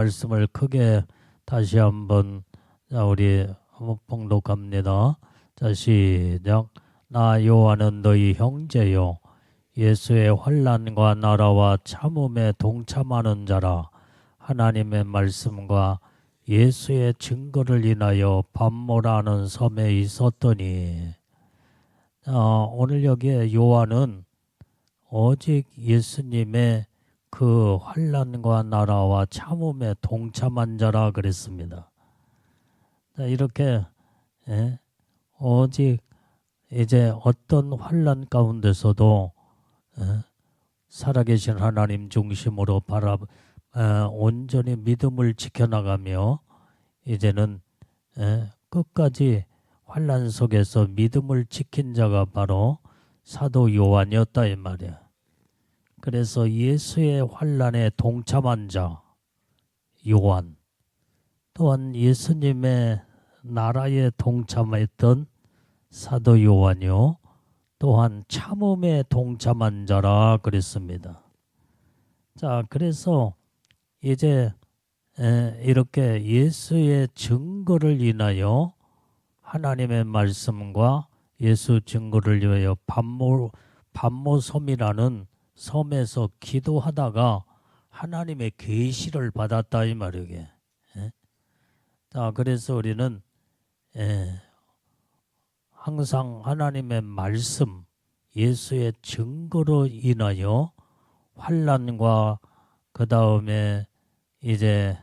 말씀을 크게 다시 한번 우리 한번 봉독합니다. 자, 시작. 나 요한은 너희 형제요 예수의 환난과 나라와 참음에 동참하는 자라. 하나님의 말씀과 예수의 증거를 인하여 밤모라는 섬에 있었더니. 오늘 여기에 요한은 오직 예수님의 그 환난과 나라와 참음에 동참한 자라 그랬습니다. 자, 이렇게 오직 이제 어떤 환난 가운데서도 살아계신 하나님 중심으로 온전히 믿음을 지켜나가며 이제는 끝까지 환난 속에서 믿음을 지킨 자가 바로 사도 요한이었다 이 말이야. 그래서 예수의 환난에 동참한 자 요한, 또한 예수님의 나라에 동참했던 사도 요한이요 또한 참음에 동참한 자라 그랬습니다. 자, 그래서 이제 이렇게 예수의 증거를 인하여 하나님의 말씀과 예수 증거를 위하여 밤모섬이라는 섬에서 기도하다가 하나님의 계시를 받았다 이 말이게. 자, 그래서 우리는 항상 하나님의 말씀, 예수의 증거로 인하여 환난과 그 다음에 이제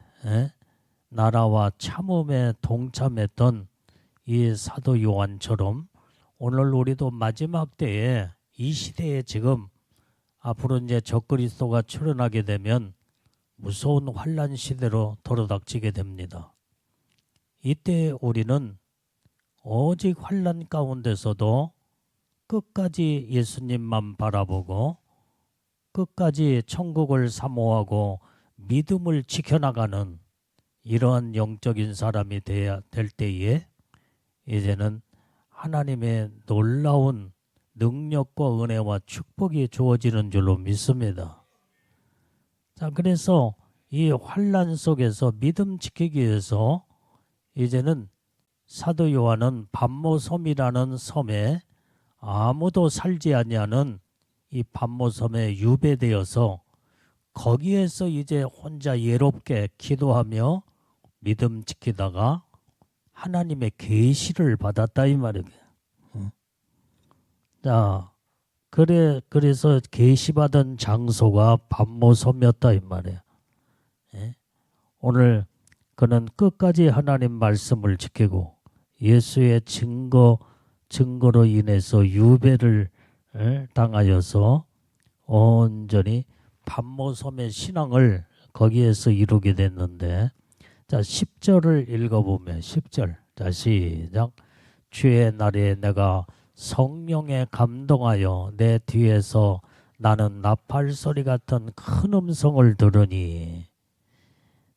나라와 참음에 동참했던 이 사도 요한처럼 오늘 우리도 마지막 때에 이 시대에 지금 앞으로 이제 적그리스도가 출현하게 되면 무서운 환난 시대로 도로닥치게 됩니다. 이때 우리는 오직 환난 가운데서도 끝까지 예수님만 바라보고 끝까지 천국을 사모하고 믿음을 지켜나가는 이러한 영적인 사람이 될 때에 이제는 하나님의 놀라운 능력과 은혜와 축복이 주어지는 줄로 믿습니다. 자, 그래서 이 환난 속에서 믿음 지키기 위해서 이제는 사도 요한은 밤모섬이라는 섬에 아무도 살지 아니하는 이 밤모섬에 유배되어서 거기에서 이제 혼자 예롭게 기도하며 믿음 지키다가 하나님의 계시를 받았다 이 말이에요. 자, 그래서 계시받은 장소가 밤모섬이었다 이 말이에요. 오늘 그는 끝까지 하나님 말씀을 지키고 예수의 증거로 인해서 유배를 당하여서 온전히 밤모섬의 신앙을 거기에서 이루게 됐는데, 자 10절을 읽어보면 10절 자 시작. 주의 날에 내가 성령에 감동하여 내 뒤에서 나는 나팔 소리 같은 큰 음성을 들으니.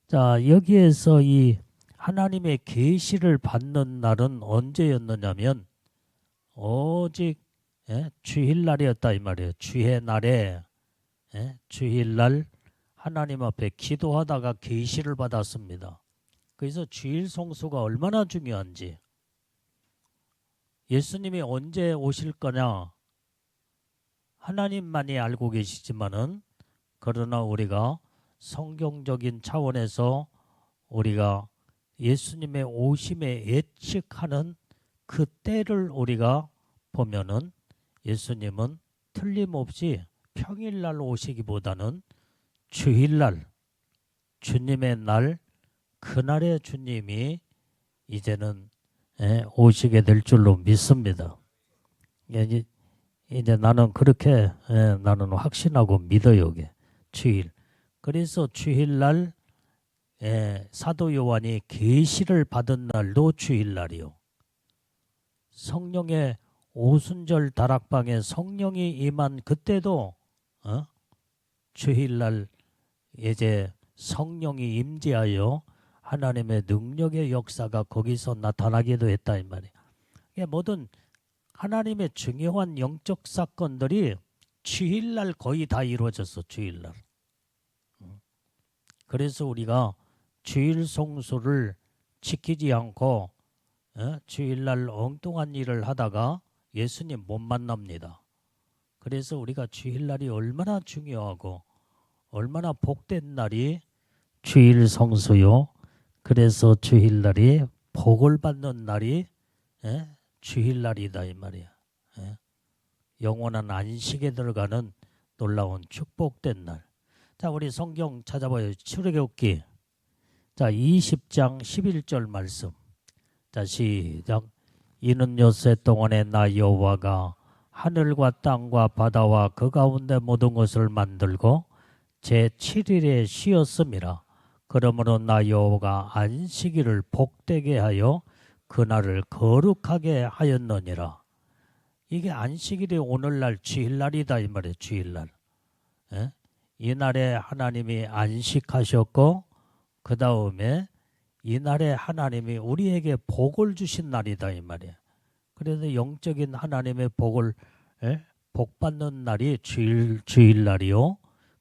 자, 여기에서 이 하나님의 계시를 받는 날은 언제였느냐면 오직 주일날이었다 이 말이에요. 주의 날에 주일날 하나님 앞에 기도하다가 계시를 받았습니다. 그래서 주일 성수가 얼마나 중요한지, 예수님이 언제 오실 거냐 하나님만이 알고 계시지만은, 그러나 우리가 성경적인 차원에서 우리가 예수님의 오심에 예측하는 그 때를 우리가 보면은 예수님은 틀림없이 평일날 오시기보다는 주일날, 주님의 날, 그날에 주님이 이제는 오시게 될 줄로 믿습니다. 이제 나는 그렇게 나는 확신하고 믿어요. 주일. 그래서 주일날 사도 요한이 계시를 받은 날도 주일날이요. 성령의 오순절 다락방에 성령이 임한 그때도 주일날 이제 성령이 임재하여 하나님의 능력의 역사가 거기서 나타나기도 했다 이 말이에요. 모든 하나님의 중요한 영적 사건들이 주일날 거의 다 이루어졌어. 주일날. 그래서 우리가 주일 성수를 지키지 않고 주일날 엉뚱한 일을 하다가 예수님 못 만납니다. 그래서 우리가 주일날이 얼마나 중요하고 얼마나 복된 날이 주일 성수요. 그래서 주일날이 복을 받는 날이 주일날이다 이 말이야. 영원한 안식에 들어가는 놀라운 축복된 날. 자, 우리 성경 찾아봐요. 출애굽기 자 20장 11절 말씀. 자, 시작. 이는 엿새 동안에 나 여호와가 하늘과 땅과 바다와 그 가운데 모든 것을 만들고 제7일에 쉬었음이라. 그러므로 나 여호와가 안식일을 복되게 하여 그날을 거룩하게 하였느니라. 이게 안식일이 오늘날 주일날이다 이 말이에요. 주일날. 이날에 하나님이 안식하셨고 그 다음에 이날에 하나님이 우리에게 복을 주신 날이다 이 말이에요. 그래서 영적인 하나님의 복을 복받는 날이 주일날이요.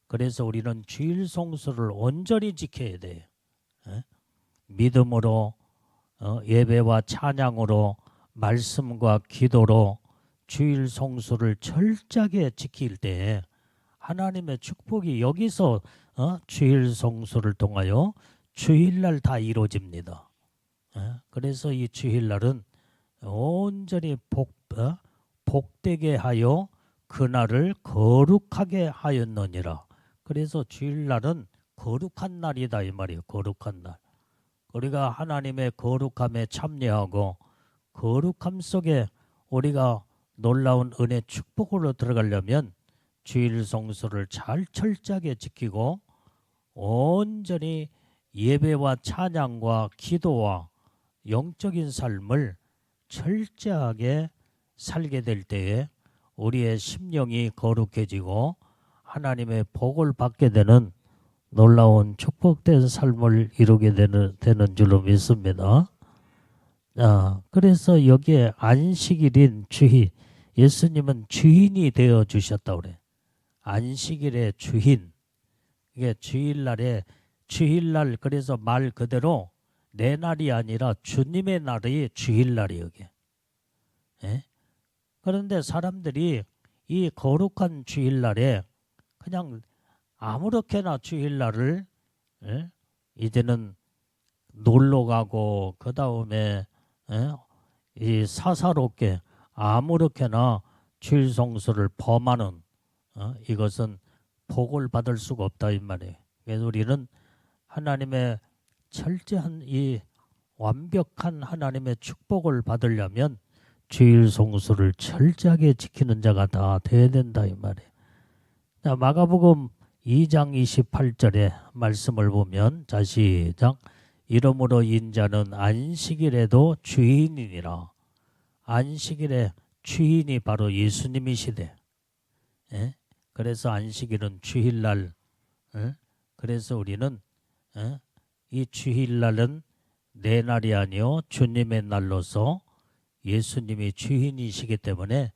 그래서 우리는 주일 성수를 온전히 지켜야 돼요. 믿음으로 예배와 찬양으로 말씀과 기도로 주일 성수를 철저하게 지킬 때 하나님의 축복이 여기서 주일 성수를 통하여 주일날 다 이루어집니다. 그래서 이 주일날은 온전히 복되게 하여 그날을 거룩하게 하였느니라. 그래서 주일날은 거룩한 날이다 이 말이에요. 거룩한 날. 우리가 하나님의 거룩함에 참여하고 거룩함 속에 우리가 놀라운 은혜 축복으로 들어가려면 주일 성수를 잘 철저하게 지키고 온전히 예배와 찬양과 기도와 영적인 삶을 철저하게 살게 될 때에 우리의 심령이 거룩해지고 하나님의 복을 받게 되는 놀라운 축복된 삶을 이루게 되는 줄로 믿습니다. 그래서 여기에 안식일인 주일, 예수님은 주인이 되어 주셨다고 그래. 안식일의 주인. 이게 주일날 그래서 말 그대로 내 날이 아니라 주님의 날이 주일날이에요. 이게. 그런데 사람들이 이 거룩한 주일날에 그냥 아무렇게나 주일날을 이제는 놀러 가고 그 다음에 이 사사롭게 아무렇게나 주일 성수를 범하는 이것은 복을 받을 수가 없다 이 말이에요. 그래서 우리는 하나님의 철저한 이 완벽한 하나님의 축복을 받으려면 주일 성수를 철저하게 지키는 자가 다 돼야 된다 이 말이에요. 자, 마가복음 2장 28절의 말씀을 보면 자 시작. 이러므로 인자는 안식일에도 주인이니라. 안식일의 주인이 바로 예수님이시대. 그래서 안식일은 주일날. 그래서 우리는 이 주일날은 내 날이 아니요 주님의 날로서 예수님이 주인이시기 때문에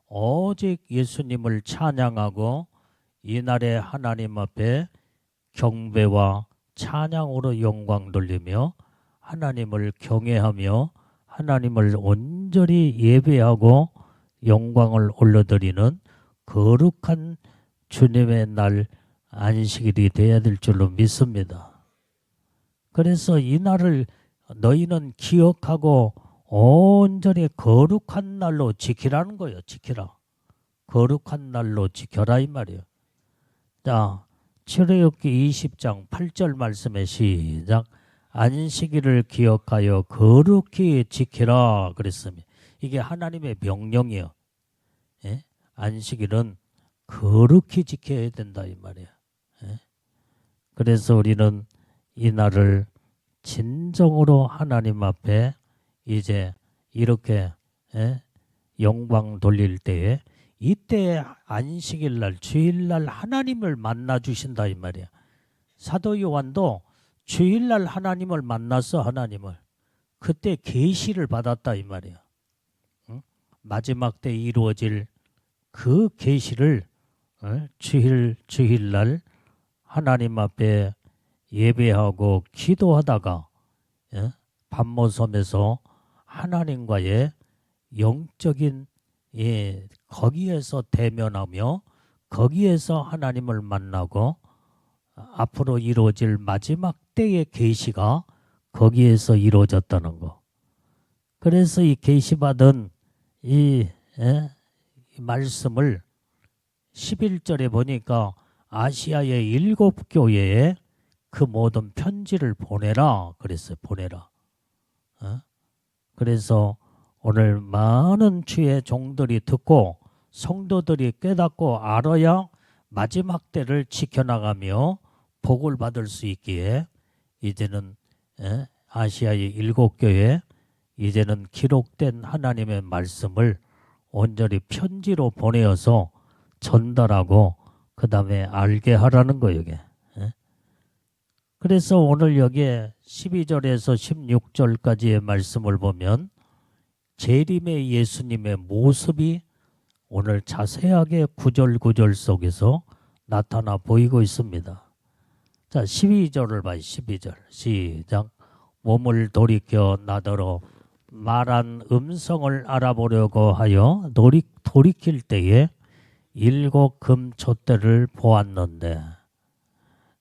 오직 예수님을 찬양하고 이날에 하나님 앞에 경배와 찬양으로 영광 돌리며 하나님을 경외하며 하나님을 온전히 예배하고 영광을 올려드리는 거룩한 주님의 날 안식일이 되어야 될 줄로 믿습니다. 그래서 이 날을 너희는 기억하고 온전히 거룩한 날로 지키라는 거예요. 지키라. 거룩한 날로 지켜라 이 말이에요. 자, 출애굽기 20장 8절 말씀에 시작. 안식일을 기억하여 거룩히 지키라 그랬습니다. 이게 하나님의 명령이에요. 안식일은 거룩히 지켜야 된다 이 말이에요. 그래서 우리는 이 날을 진정으로 하나님 앞에 이제 이렇게 영광 돌릴 때에 이때 안식일 날 주일날 하나님을 만나 주신다 이 말이야. 사도 요한도 주일날 하나님을 만났어. 하나님을 그때 계시를 받았다 이 말이야. 마지막 때 이루어질 그 계시를 주일날 하나님 앞에 예배하고 기도하다가 예? 밤모섬에서 하나님과의 영적인 거기에서 대면하며 거기에서 하나님을 만나고 앞으로 이루어질 마지막 때의 계시가 거기에서 이루어졌다는 거. 그래서 이 계시받은 이 말씀을 11절에 보니까 아시아의 7교회에 그 모든 편지를 보내라 그랬어요. 보내라. 그래서 오늘 많은 주의 종들이 듣고 성도들이 깨닫고 알아야 마지막 때를 지켜나가며 복을 받을 수 있기에 이제는 아시아의 7교회 이제는 기록된 하나님의 말씀을 온전히 편지로 보내어서 전달하고 그 다음에 알게 하라는 거예요. 이게. 그래서 오늘 여기에 12절에서 16절까지의 말씀을 보면 재림의 예수님의 모습이 오늘 자세하게 구절 속에서 나타나 보이고 있습니다. 자, 12절을 봐요. 12절 시작. 몸을 돌이켜 나더러 말한 음성을 알아보려고 하여 돌이킬 때에 7 금촛대를 보았는데,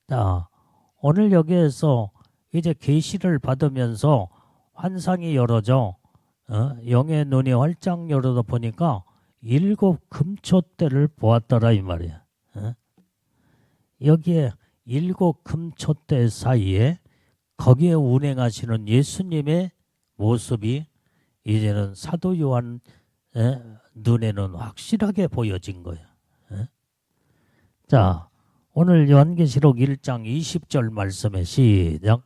자, 오늘 여기에서 이제 계시를 받으면서 환상이 열어져 영의 눈이 활짝 열어서 보니까 7 금촛대를 보았더라 이 말이야. 여기에 7 금촛대 사이에 거기에 운행하시는 예수님의 모습이 이제는 사도 요한 눈에는 확실하게 보여진 거예요. 자, 오늘 요한계시록 1장 20절 말씀에 시작.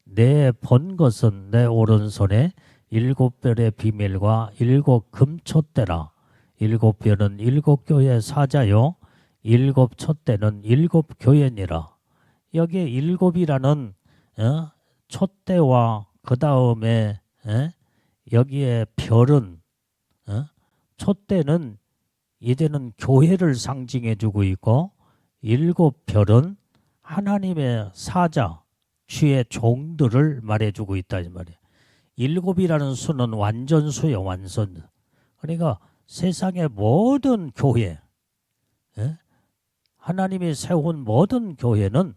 내 본 것은 내 오른손에 7별의 비밀과 7 금촛대라. 7별은 7교회 사자요 7 촛대는 7 교회니라. 여기에 7이라는 촛대와 그 다음에 여기에 별은 촛대는 이제는 교회를 상징해 주고 있고 7 별은 하나님의 사자 주의 종들을 말해주고 있다 이 말이에요. 7이라는 수는 완전수예요. 완전. 그러니까 세상의 모든 교회 하나님이 세운 모든 교회는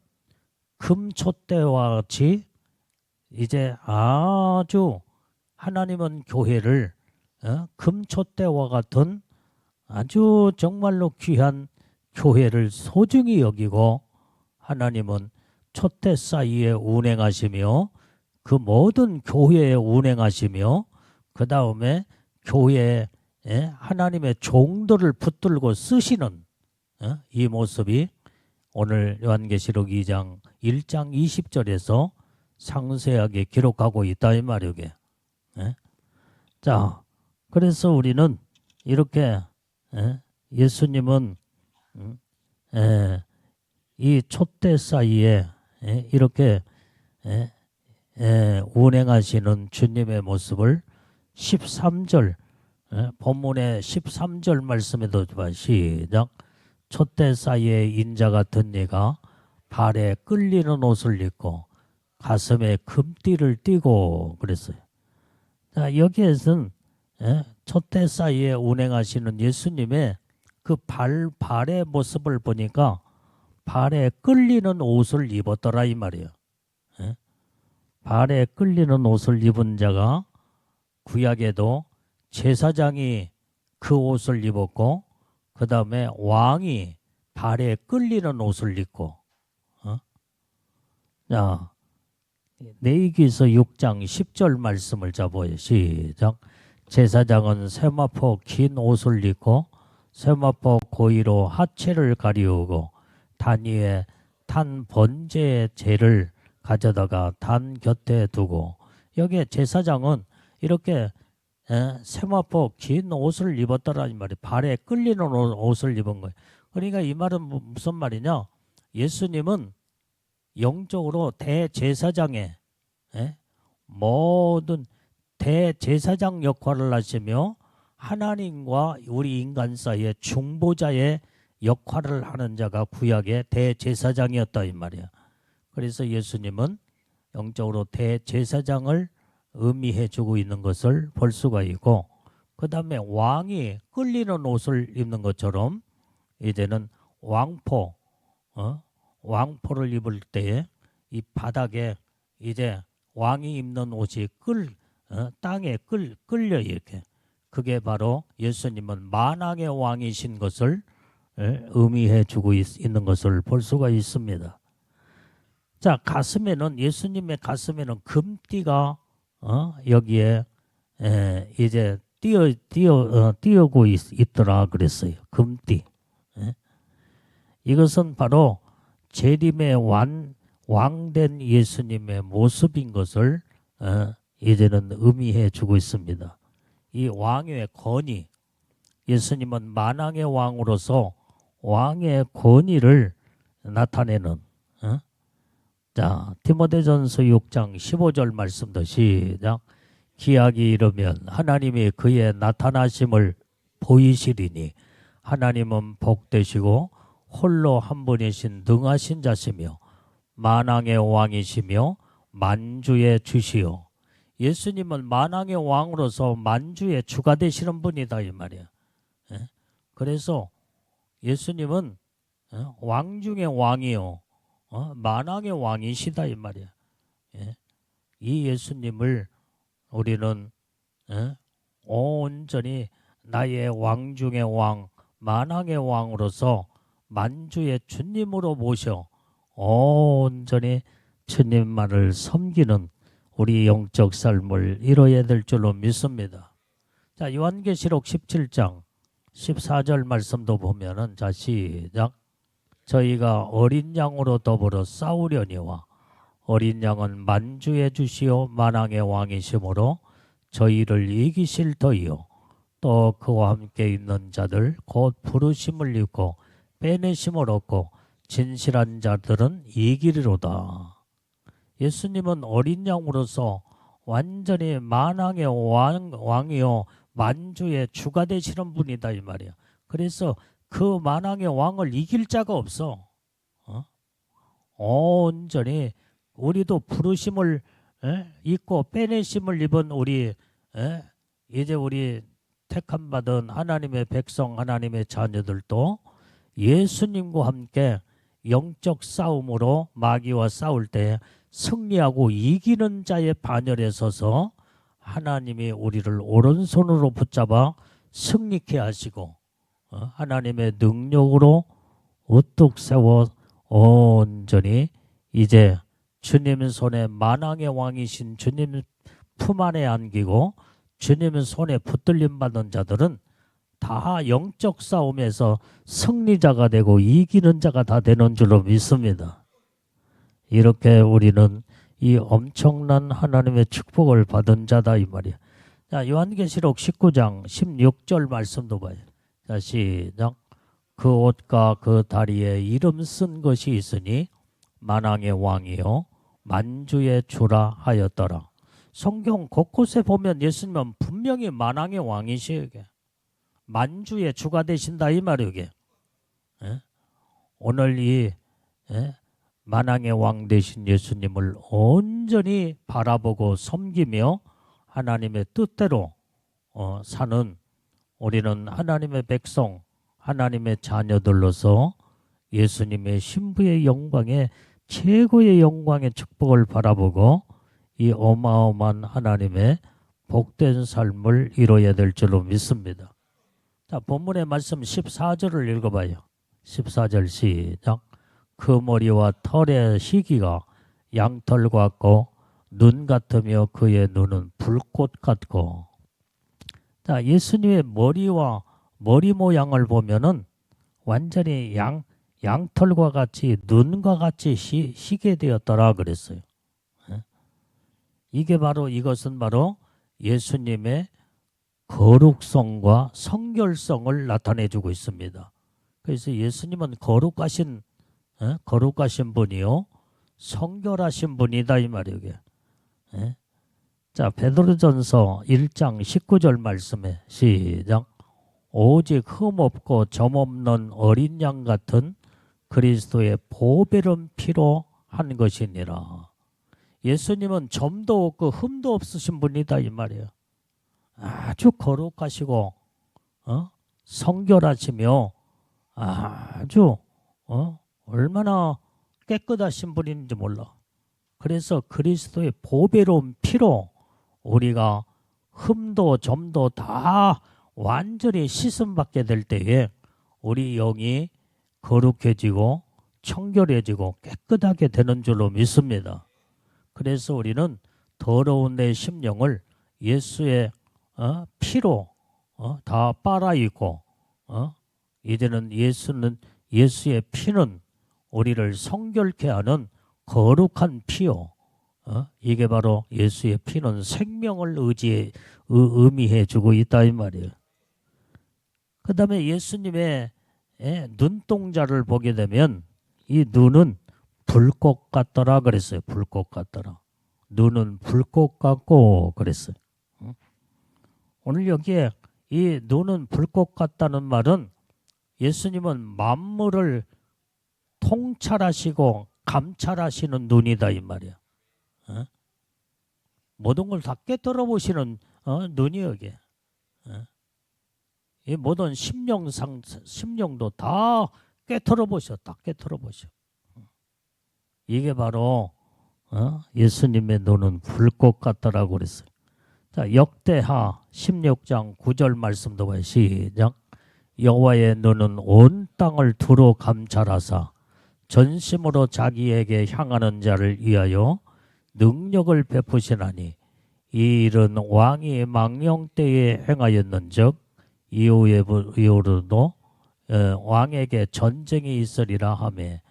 금촛대와 같이 이제 아주 하나님은 교회를 금촛대와 같은 아주 정말로 귀한 교회를 소중히 여기고 하나님은 촛대 사이에 운행하시며 그 모든 교회에 운행하시며 그 다음에 교회에 하나님의 종들을 붙들고 쓰시는 이 모습이 오늘 요한계시록 2장 1장 20절에서 상세하게 기록하고 있다 이 말이에요. 자, 그래서 우리는 이렇게 예수님은 이 촛대 사이에 이렇게 운행하시는 주님의 모습을 13절 본문의 13절 말씀에도 봐. 시작. 촛대 사이에 인자 같은 이가 발에 끌리는 옷을 입고 가슴에 금띠를 띠고 그랬어요. 자, 여기에서는 촛대 사이에 운행하시는 예수님의 그 발의 모습을 보니까 발에 끌리는 옷을 입었더라 이 말이에요. 발에 끌리는 옷을 입은 자가 구약에도 제사장이 그 옷을 입었고 그 다음에 왕이 발에 끌리는 옷을 입고 자, 레위기서 6장 10절 말씀을 잡아요. 시작. 제사장은 세마포 긴 옷을 입고 세마포 고위로 하체를 가리우고 단 위에 탄 번제의 재를 가져다가 단 곁에 두고, 여기에 제사장은 이렇게 세마포 긴 옷을 입었더라 이 말이에요. 발에 끌리는 옷을 입은 거예요. 그러니까 이 말은 무슨 말이냐? 예수님은 영적으로 대제사장의 모든 대제사장 역할을 하시며 하나님과 우리 인간 사이에 중보자의 역할을 하는 자가 구약의 대제사장이었다 이 말이야. 그래서 예수님은 영적으로 대제사장을 의미해 주고 있는 것을 볼 수가 있고, 그 다음에 왕이 끌리는 옷을 입는 것처럼 이제는 왕포를 입을 때에 이 바닥에 이제 왕이 입는 옷이 땅에 끌려 이렇게. 그게 바로 예수님은 만왕의 왕이신 것을 의미해 주고 있는 것을 볼 수가 있습니다. 자, 가슴에는, 예수님의 가슴에는 금띠가 여기에 이제 띄우고 있더라 그랬어요. 금띠. 이것은 바로 재림의 왕된 예수님의 모습인 것을 이제는 의미해 주고 있습니다. 이 왕의 권위, 예수님은 만왕의 왕으로서 왕의 권위를 나타내는, 자, 디모데전서 6장 15절 말씀도 시작. 기약이 이르면 하나님이 그의 나타나심을 보이시리니 하나님은 복되시고 홀로 한 분이신 능하신 자시며 만왕의 왕이시며 만주의 주시요. 예수님은 만왕의 왕으로서 만주의 주가 되시는 분이다 이 말이야. 그래서 예수님은 왕 중의 왕이요, 만왕의 왕이시다 이 말이야. 이 예수님을 우리는 온전히 나의 왕 중의 왕, 만왕의 왕으로서 만주의 주님으로 모셔 온전히 주님만을 섬기는 우리 영적 삶을 이뤄야 될 줄로 믿습니다. 자, 요한계시록 17장 14절 말씀도 보면은, 자, 시작. 저희가 어린 양으로 더불어 싸우려니와 어린 양은 만주의 주시요 만왕의 왕이시므로 저희를 이기실 터이요 또 그와 함께 있는 자들 곧 부르심을 입고 빼내심을 얻고 진실한 자들은 이기리로다. 예수님은 어린 양으로서 완전히 만왕의 왕이요 만주의 주가 되시는 분이다 이 말이야. 그래서 그 만왕의 왕을 이길 자가 없어. 온전히 우리도 부르심을 입고 빼내심을 입은 우리 이제 우리 택함 받은 하나님의 백성, 하나님의 자녀들도 예수님과 함께 영적 싸움으로 마귀와 싸울 때 승리하고 이기는 자의 반열에 서서 하나님이 우리를 오른손으로 붙잡아 승리케 하시고 하나님의 능력으로 우뚝 세워 온전히 이제 주님 손에 만왕의 왕이신 주님 품 안에 안기고 주님 손에 붙들림 받은 자들은 다 영적 싸움에서 승리자가 되고 이기는 자가 다 되는 줄로 믿습니다. 이렇게 우리는 이 엄청난 하나님의 축복을 받은 자다 이 말이야. 자, 요한계시록 19장 16절 말씀도 봐요. 자, 시작. 그 옷과 그 다리에 이름 쓴 것이 있으니 만왕의 왕이요 만주의 주라 하였더라. 성경 곳곳에 보면 예수님은 분명히 만왕의 왕이시요. 만주의 주가 되신다 이 말이요. 오늘 이 만왕의 왕 되신 예수님을 온전히 바라보고 섬기며 하나님의 뜻대로 사는 우리는 하나님의 백성, 하나님의 자녀들로서 예수님의 신부의 영광에 최고의 영광의 축복을 바라보고 이 어마어마한 하나님의 복된 삶을 이뤄야 될 줄로 믿습니다. 자, 본문의 말씀 14절을 읽어봐요. 14절 시작. 그 머리와 털의 희기가 양털 같고 눈 같으며 그의 눈은 불꽃 같고. 자, 예수님의 머리와 머리 모양을 보면은 완전히 양털과 같이 눈과 같이 희게 되었더라 그랬어요. 이것은 바로 예수님의 거룩성과 성결성을 나타내주고 있습니다. 그래서 예수님은 거룩하신 분이요 성결하신 분이다 이 말이에요. 자, 베드로전서 1장 19절 말씀에 시작. 오직 흠없고 점없는 어린 양 같은 그리스도의 보배로운 피로 한 것이니라. 예수님은 점도 없고 흠도 없으신 분이다 이 말이에요. 아주 거룩하시고 성결하시며 아주 얼마나 깨끗하신 분인지 몰라. 그래서 그리스도의 보배로운 피로 우리가 흠도 점도 다 완전히 씻음받게 될 때에 우리 영이 거룩해지고 청결해지고 깨끗하게 되는 줄로 믿습니다. 그래서 우리는 더러운 내 심령을 예수의 피로 다 빨아입고 이제는 예수의 피는 우리를 성결케 하는 거룩한 피요. 이게 바로 예수의 피는 생명을 의미해 주고 있다 이 말이에요. 그 다음에 예수님의 눈동자를 보게 되면 이 눈은 불꽃 같더라 그랬어요. 불꽃 같더라. 눈은 불꽃 같고 그랬어요. 오늘 여기에 이 눈은 불꽃 같다는 말은 예수님은 만물을 통찰하시고 감찰하시는 눈이다 이 말이야. 모든 걸 다 깨뜨려 보시는 눈이 여기. 이 모든 심령도 다 깨뜨려 보셔. 다 깨뜨려 보셔. 이게 바로 예수님의 눈은 불꽃 같다라고 그랬어요. 자, 역대하 16장 9절 말씀도 봐요. 시작. 여호와의 눈은 온 땅을 두루 감찰하사 전심으로 자기에게 향하는 자를 위하여 능력을 베푸시나니 이 일은 왕이 망령 때에 행하였는즉 이후로도 왕에게 전쟁이 있으리라 하매.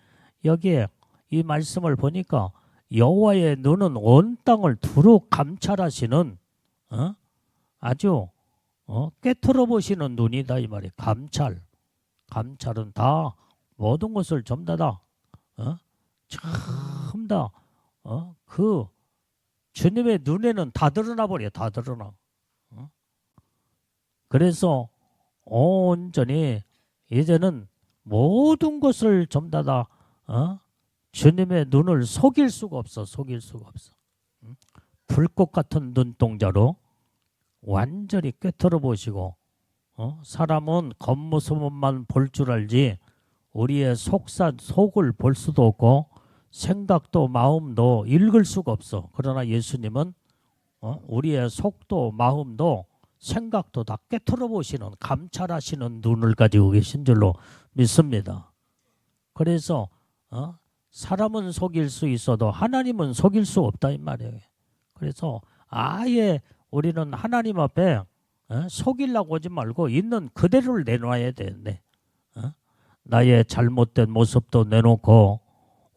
여기에 이 말씀을 보니까 여호와의 눈은 온 땅을 두루 감찰하시는 아주 깨트려 보시는 눈이다 이 말이에요. 감찰은 다 모든 것을 전부 다 전부 다 그 주님의 눈에는 다 드러나 버려. 다 드러나. 그래서 온전히 이제는 모든 것을 전부 다 주님의 눈을 속일 수가 없어. 속일 수가 없어. 불꽃 같은 눈동자로 완전히 꿰뚫어 보시고 사람은 겉모습만 볼 줄 알지 우리의 속을 볼 수도 없고 생각도 마음도 읽을 수가 없어. 그러나 예수님은 우리의 속도 마음도 생각도 다 꿰뚫어 보시는 감찰하시는 눈을 가지고 계신 줄로 믿습니다. 그래서 사람은 속일 수 있어도 하나님은 속일 수 없다 이 말이에요. 그래서 아예 우리는 하나님 앞에 속이려고 하지 말고 있는 그대로를 내놔야 되는데 나의 잘못된 모습도 내놓고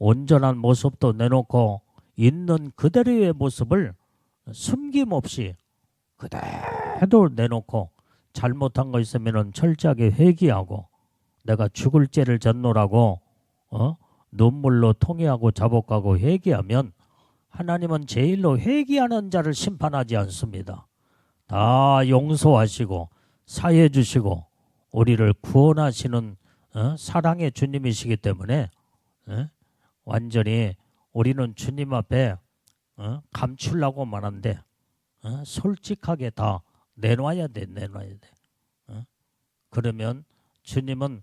온전한 모습도 내놓고 있는 그대로의 모습을 숨김없이 그대로 내놓고 잘못한 거 있으면 철저하게 회개하고 내가 죽을 죄를 졌노라고 눈물로 통회하고 자복하고 회개하면 하나님은 제일로 회개하는 자를 심판하지 않습니다. 다 용서하시고 사해 주시고 우리를 구원하시는 사랑의 주님이시기 때문에 완전히 우리는 주님 앞에 감추려고만 한데 솔직하게 다 내놔야 돼. 그러면 주님은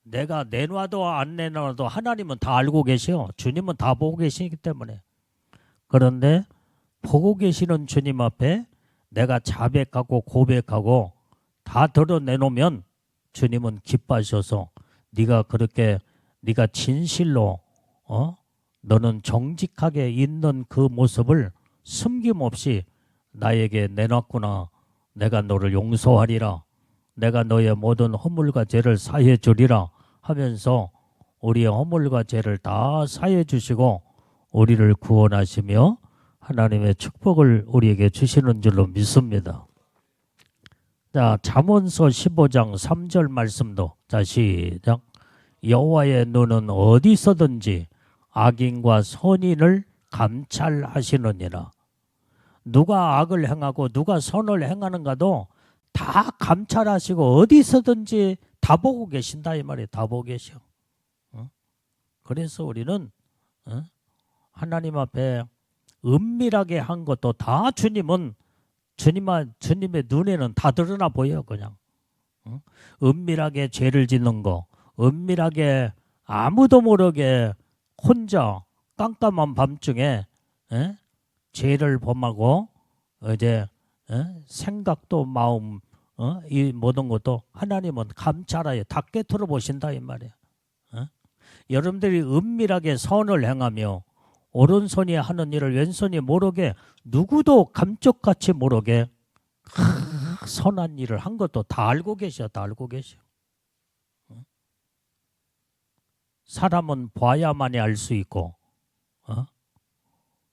내가 내놔도 안 내놔도 하나님은 다 알고 계셔. 주님은 다 보고 계시기 때문에. 그런데 보고 계시는 주님 앞에 내가 자백하고 고백하고 다 드러내놓으면 주님은 기뻐하셔서 네가 진실로 너는 정직하게 있는 그 모습을 숨김없이 나에게 내놨구나. 내가 너를 용서하리라. 내가 너의 모든 허물과 죄를 사해 주리라 하면서 우리의 허물과 죄를 다 사해 주시고 우리를 구원하시며 하나님의 축복을 우리에게 주시는 줄로 믿습니다. 자, 잠언서 15장 3절 말씀도 자 시작. 여호와의 눈은 어디서든지 악인과 선인을 감찰하시느니라. 누가 악을 행하고 누가 선을 행하는가도 다 감찰하시고 어디서든지 다 보고 계신다 이 말이에요. 다 보고 계셔. 그래서 우리는 어? 하나님 앞에 은밀하게 한 것도 다 주님의 눈에는 다 드러나 보여 그냥. 어? 은밀하게 죄를 짓는 거, 은밀하게 아무도 모르게 혼자 깜깜한 밤중에 죄를 범하고 이제 생각도 마음 이 모든 것도 하나님은 감찰하여 다 꿰뚫어 보신다 이 말이야. 여러분들이 은밀하게 선을 행하며 오른손이 하는 일을 왼손이 모르게 누구도 감쪽같이 모르게 선한 일을 한 것도 다 알고 계셔. 다 알고 계셔. 사람은 봐야만이 알 수 있고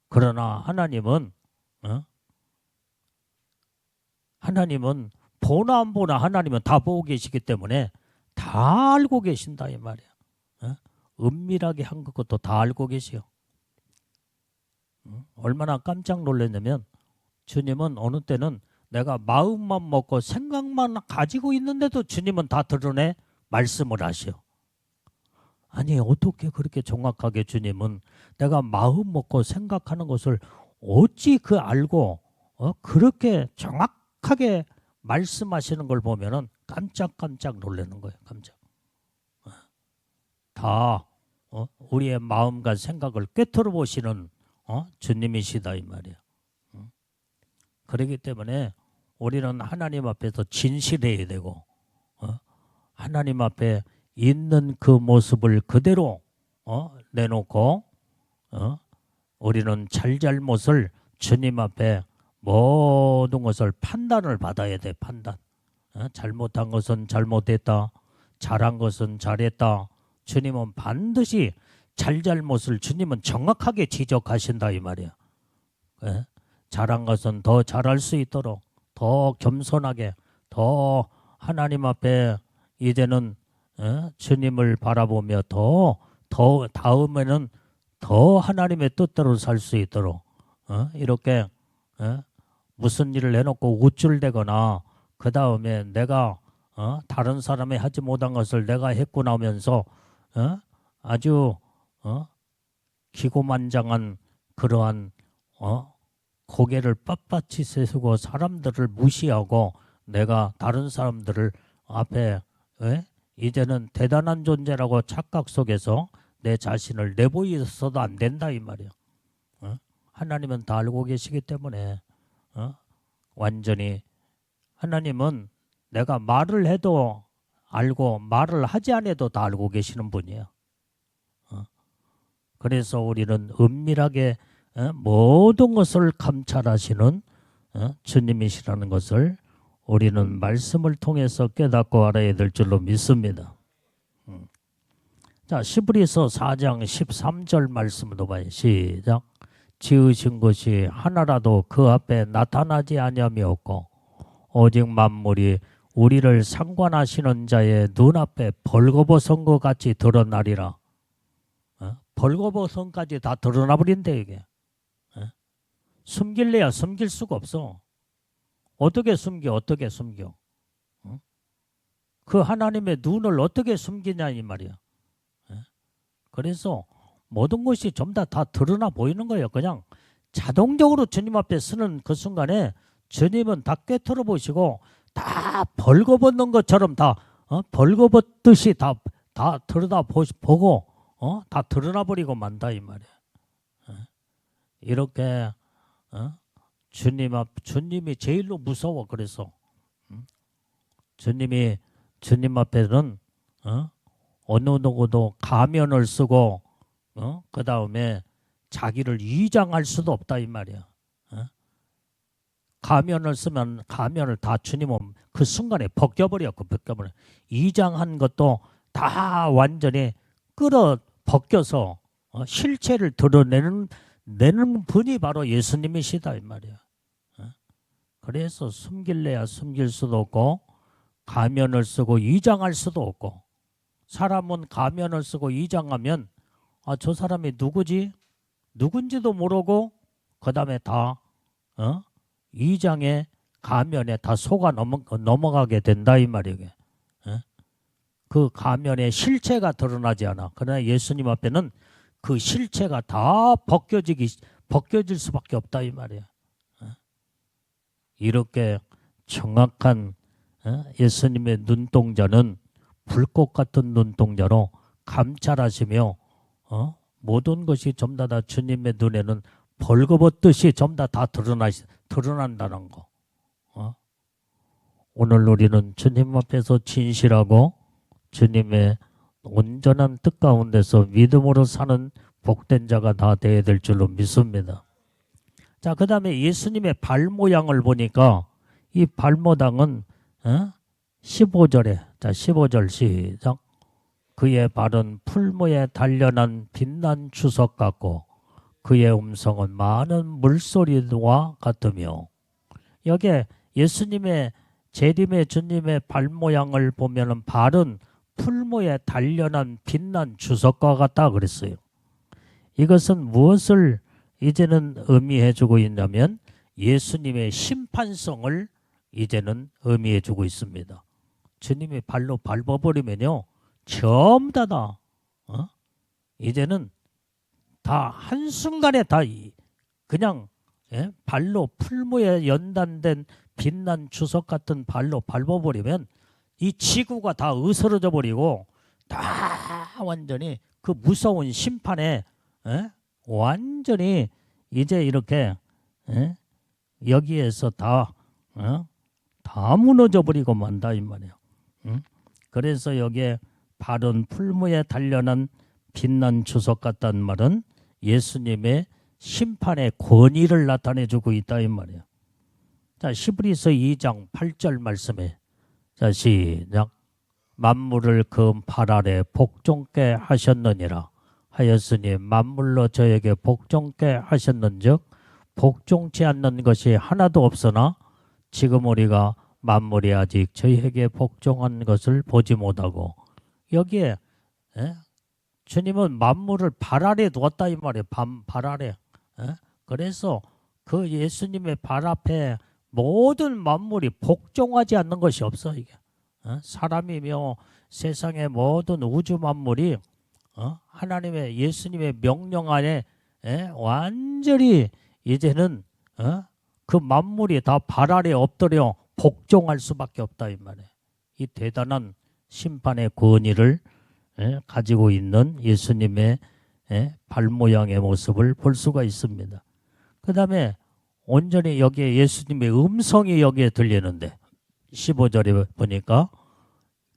그러나 하나님은 보나 안 보나 하나님은 다 보고 계시기 때문에 다 알고 계신다 이 말이야. 은밀하게 한 것도 다 알고 계시오. 얼마나 깜짝 놀랐냐면 주님은 어느 때는 내가 마음만 먹고 생각만 가지고 있는데도 주님은 다 드러내 말씀을 하시오. 아니 어떻게 그렇게 정확하게 주님은 내가 마음 먹고 생각하는 것을 어찌 그 알고 그렇게 정확하게 말씀하시는 걸 보면은 깜짝깜짝 놀라는 거예요. 깜짝. 다 우리의 마음과 생각을 꿰뚫어 보시는 주님이시다 이 말이야. 그렇기 때문에 우리는 하나님 앞에서 진실해야 되고 하나님 앞에 있는 그 모습을 그대로 내놓고 우리는 잘잘못을 주님 앞에 모든 것을 판단을 받아야 돼. 판단. 잘못한 것은 잘못했다. 잘한 것은 잘했다. 주님은 반드시 잘잘못을 주님은 정확하게 지적하신다 이 말이야. 잘한 것은 더 잘할 수 있도록 더 겸손하게 더 하나님 앞에 이제는 주님을 바라보며 더 다음에는 더 하나님의 뜻대로 살 수 있도록 이렇게 무슨 일을 해놓고 우쭐대거나 그 다음에 내가 다른 사람이 하지 못한 것을 내가 했구나 하면서 아주 기고만장한 그러한 고개를 빳빳이 세우고 사람들을 무시하고 내가 다른 사람들을 앞에 이제는 대단한 존재라고 착각 속에서 내 자신을 내보이서도 안 된다 이 말이야. 하나님은 다 알고 계시기 때문에 완전히 하나님은 내가 말을 해도 알고 말을 하지 않아도 다 알고 계시는 분이야. 그래서 우리는 은밀하게 모든 것을 감찰하시는 주님이시라는 것을 우리는 말씀을 통해서 깨닫고 알아야 될 줄로 믿습니다. 자, 시브리서 4장 13절 말씀도 봐요. 시작. 지으신 것이 하나라도 그 앞에 나타나지 아니함이 없고 오직 만물이 우리를 상관하시는 자의 눈앞에 벌거벗은 것 같이 드러나리라. 벌거벗은까지 다 드러나 버린대 이게. 숨길래야 숨길 수가 없어. 어떻게 숨겨? 어떻게 숨겨? 그 하나님의 눈을 어떻게 숨기냐 이 말이야. 그래서 모든 것이 전부 다 드러나 보이는 거예요. 그냥 자동적으로 주님 앞에 서는 그 순간에 주님은 다 꿰뚫어 보시고 다 벌거벗는 것처럼 다 벌거벗듯이 다 들여다 보고 다 드러나 버리고 만다 이 말이야. 이렇게 주님이 제일로 무서워. 그래서 주님 앞에는 어느 누구도 가면을 쓰고 그 다음에 자기를 위장할 수도 없다 이 말이야. 가면을 쓰면 가면을 다 주님은 그 순간에 벗겨버려. 위장한 것도 다 완전히 벗겨서 실체를 드러내는 분이 바로 예수님이시다 이 말이야. 그래서 숨길래야 숨길 수도 없고 가면을 쓰고 위장할 수도 없고 사람은 가면을 쓰고 위장하면 저 사람이 누군지도 모르고 그 다음에 다 위장에 가면에 다 속아 넘어가게 된다 이 말이에요. 그 가면의 실체가 드러나지 않아. 그러나 예수님 앞에는 그 실체가 다 벗겨질 수밖에 없다 이 말이야. 이렇게 정확한 예수님의 눈동자는 불꽃 같은 눈동자로 감찰하시며 모든 것이 전부 다 주님의 눈에는 벌거벗듯이 전부 다 드러난다는 거. 오늘 우리는 주님 앞에서 진실하고 주님의 온전한 뜻 가운데서 믿음으로 사는 복된 자가 다 되어야 될 줄로 믿습니다. 자, 그 다음에 예수님의 발 모양을 보니까 이 발 모양은 15절에, 자 15절 시작. 그의 발은 풀무에 단련한 빛난 주석 같고 그의 음성은 많은 물소리와 같으며, 여기에 예수님의 재림의 주님의 발 모양을 보면은 발은 풀무에 단련한 빛난 주석과 같다 그랬어요. 이것은 무엇을 이제는 의미해 주고 있냐면 예수님의 심판성을 이제는 의미해 주고 있습니다. 주님이 발로 밟아버리면요 전부 다 이제는 다 한순간에 다 그냥 발로 풀무에 연단된 빛난 주석 같은 발로 밟아버리면 이 지구가 다 으스러져 버리고 다 완전히 그 무서운 심판에 완전히 이제 이렇게 여기에서 다 무너져 버리고 만다 이 말이에요. 그래서 여기에 발은 풀무에 단련한 빛난 주석 같다는 말은 예수님의 심판의 권위를 나타내 주고 있다 이 말이에요. 자, 히브리서 2장 8절 말씀에, 자 시작. 만물을 그 발 아래 복종케 하셨느니라 하였으니 만물로 저에게 복종케 하셨는즉 복종치 않는 것이 하나도 없으나 지금 우리가 만물이 아직 저희에게 복종한 것을 보지 못하고, 여기에 주님은 만물을 발 아래 두었다 이 말이에요. 발 아래. 그래서 그 예수님의 발 앞에 모든 만물이 복종하지 않는 것이 없어. 이게 사람이며 세상의 모든 우주 만물이 하나님의 예수님의 명령 안에 완전히 이제는 그 만물이 다 발 아래 엎드려 복종할 수밖에 없다 이 말이에요. 이 대단한 심판의 권위를 가지고 있는 예수님의 발 모양의 모습을 볼 수가 있습니다. 그 다음에 온전히 여기에 예수님의 음성이 여기에 들리는데 15절에 보니까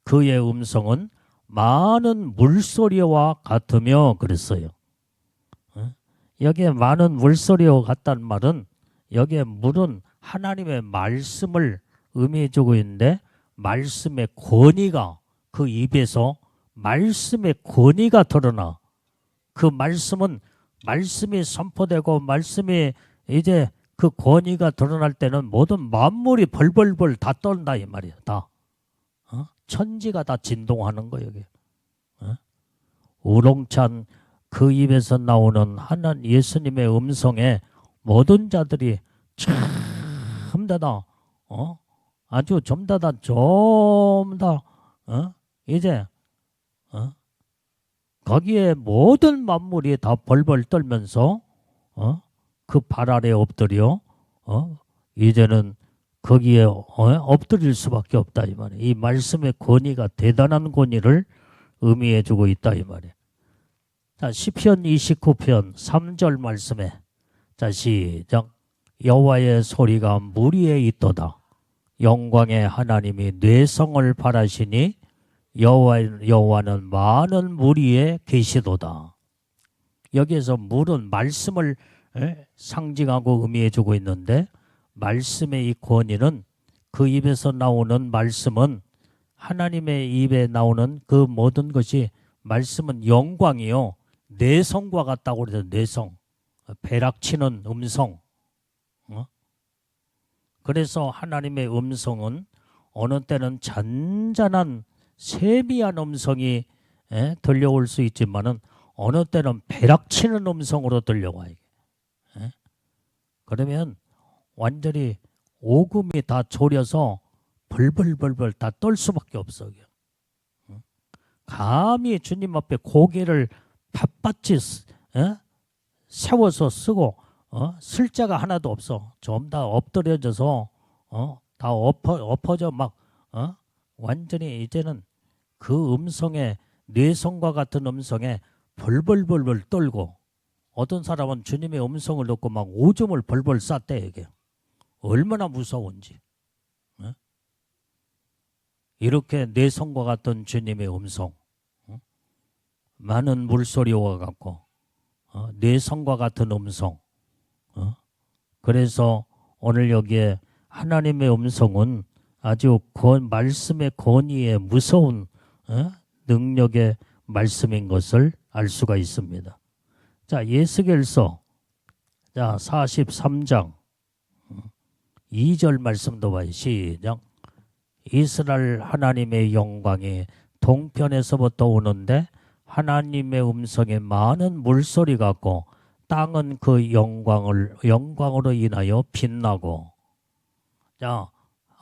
그의 음성은 많은 물소리와 같으며 그랬어요. 여기에 많은 물소리와 같다는 말은 여기에 물은 하나님의 말씀을 의미해 주고 있는데, 말씀의 권위가 그 입에서 말씀의 권위가 드러나. 그 말씀은 말씀이 선포되고 말씀이 이제 그 권위가 드러날 때는 모든 만물이 벌벌벌 다 떤다 이 말이야. 다 천지가 다 진동하는 거예요. 여기 우렁찬 그 입에서 나오는 하나님 예수님의 음성에 모든 자들이 전부 다 아주 전부 다 이제 거기에 모든 만물이 다 벌벌 떨면서 그 발 아래 엎드려 이제는 거기에 엎드릴 수밖에 없다 이 말이에요. 이 말씀의 권위가 대단한 권위를 의미해 주고 있다 이 말이에요. 자, 시편 29편 3절 말씀에, 자 시작. 여호와의 소리가 물 위에 있도다. 영광의 하나님이 뇌성을 바라시니 여호와는 많은 물 위에 계시도다. 여기에서 물은 말씀을 상징하고 의미해 주고 있는데, 말씀의 이 권위는 그 입에서 나오는 말씀은 하나님의 입에 나오는 그 모든 것이 말씀은 영광이요 뇌성과 같다고 그래서 뇌성, 벼락치는 음성. 그래서 하나님의 음성은 어느 때는 잔잔한 세미한 음성이 들려올 수 있지만은 어느 때는 벼락치는 음성으로 들려와요. 그러면 완전히 오금이 다 졸여서 벌벌벌벌 다 떨 수밖에 없어. 감히 주님 앞에 고개를 빳빳이 세워서 쓰고 쓸 자가 하나도 없어. 좀 다 엎드려져서 다 엎어져 막 완전히 이제는 그 음성에 뇌성과 같은 음성에 벌벌벌벌 떨고 어떤 사람은 주님의 음성을 듣고 막 오줌을 벌벌 쌌대. 이게 얼마나 무서운지. 이렇게 뇌성과 같은 주님의 음성, 많은 물소리와 같고 뇌성과 같은 음성. 그래서 오늘 여기에 하나님의 음성은 아주 말씀의 권위의 무서운 능력의 말씀인 것을 알 수가 있습니다. 자, 예스겔서 43장 2절 말씀도 봐요. 시작. 이스라엘 하나님의 영광이 동편에서부터 오는데 하나님의 음성에 많은 물소리 같고 땅은 그 영광으로 인하여 빛나고. 자,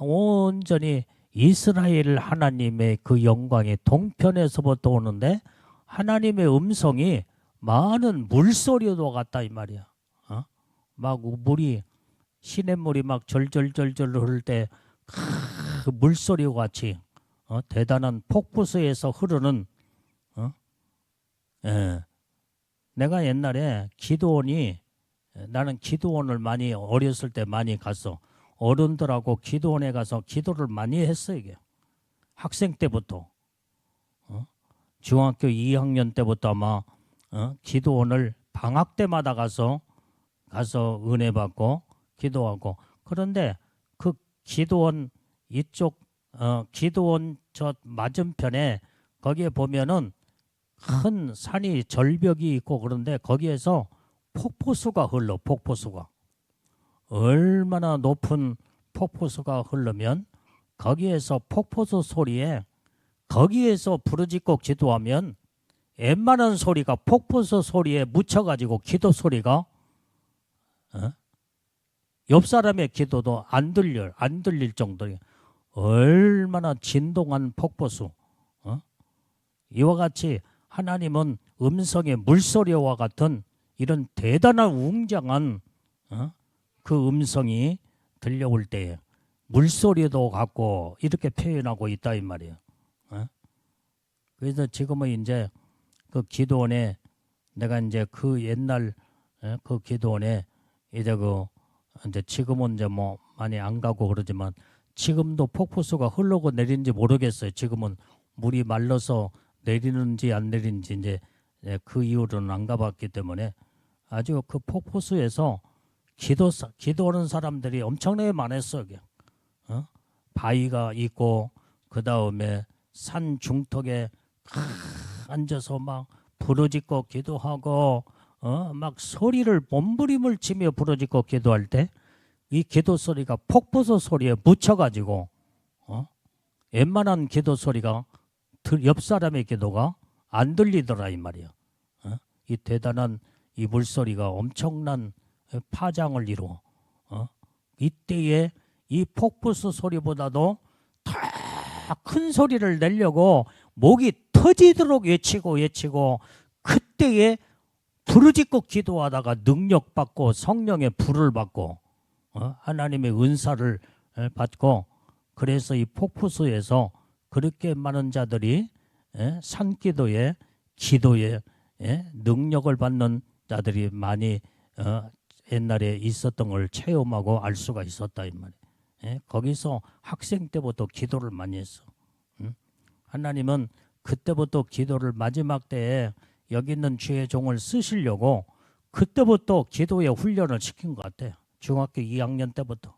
온전히 이스라엘 하나님의 그 영광이 동편에서부터 오는데 하나님의 음성이 많은 물소리도 같다 이 말이야. 막 물이 시냇물이 막 절절절절 흐를 때 그 물소리와 같이 대단한 폭포수에서 흐르는 내가 옛날에 나는 기도원을 많이 어렸을 때 많이 갔어. 어른들하고 기도원에 가서 기도를 많이 했어. 이게 학생 때부터 중학교 2학년 때부터 아마 기도원을 방학 때마다 가서 은혜 받고 기도하고. 그런데 그 기도원 이쪽 기도원 저 맞은편에 거기에 보면은 큰 산이 절벽이 있고 그런데 거기에서 폭포수가 흘러. 폭포수가 얼마나 높은 폭포수가 흐르면 거기에서 폭포수 소리에 거기에서 부르짖고 기도하면 웬만한 소리가 폭포수 소리에 묻혀가지고 기도 소리가 옆 사람의 기도도 안 들릴 정도의 얼마나 진동한 폭포수. 이와 같이 하나님은 음성의 물소리와 같은 이런 대단한 웅장한 그 음성이 들려올 때에 물소리도 같고 이렇게 표현하고 있다 이 말이에요. 그래서 지금은 이제 그 기도원에 내가 이제 그 옛날 그 기도원에 이제 지금은 이제 뭐 많이 안 가고 그러지만 지금도 폭포수가 흘러고 내리는지 모르겠어요. 지금은 물이 말라서 내리는지 안 내리는지 이제 그 이후로는 안 가봤기 때문에 아주 그 폭포수에서 기도하는 사람들이 엄청나게 많았어요. 바위가 있고 그 다음에 산 중턱에 앉아서 막 부르짖고 기도하고 막 소리를 몸부림을 치며 부르짖고 기도할 때 이 기도 소리가 폭포수 소리에 묻혀가지고 웬만한 기도 소리가 옆 사람의 기도가 안 들리더라 이 말이야. 이 대단한 이 물소리가 엄청난 파장을 이루어 이때에 이 폭포수 소리보다도 더 큰 소리를 내려고 목이 터지도록 외치고 그때에 부르짖고 기도하다가 능력받고 성령의 불을 받고 하나님의 은사를 받고 그래서 이 폭포수에서 그렇게 많은 자들이 산기도에 기도에 능력을 받는 자들이 많이 옛날에 있었던 걸 체험하고 알 수가 있었다 이 말이에요. 거기서 학생 때부터 기도를 많이 했어. 하나님은 그때부터 기도를 마지막 때에 여기 있는 주의 종을 쓰시려고 그때부터 기도의 훈련을 시킨 것 같아요. 중학교 2학년 때부터.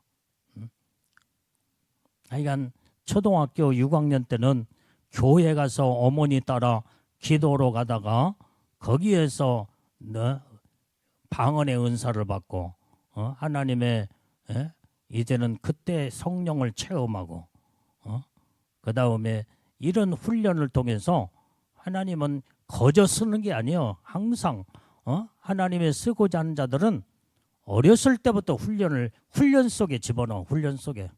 하여간 초등학교 6학년 때는 교회 가서 어머니 따라 기도로 가다가 거기에서 방언의 은사를 받고 하나님의 이제는 그때 성령을 체험하고 그 다음에 이런 훈련을 통해서 하나님은 거저 쓰는 게 아니에요. 항상 하나님의 쓰고자 하는 자들은 어렸을 때부터 훈련 속에 집어넣어. 훈련 속에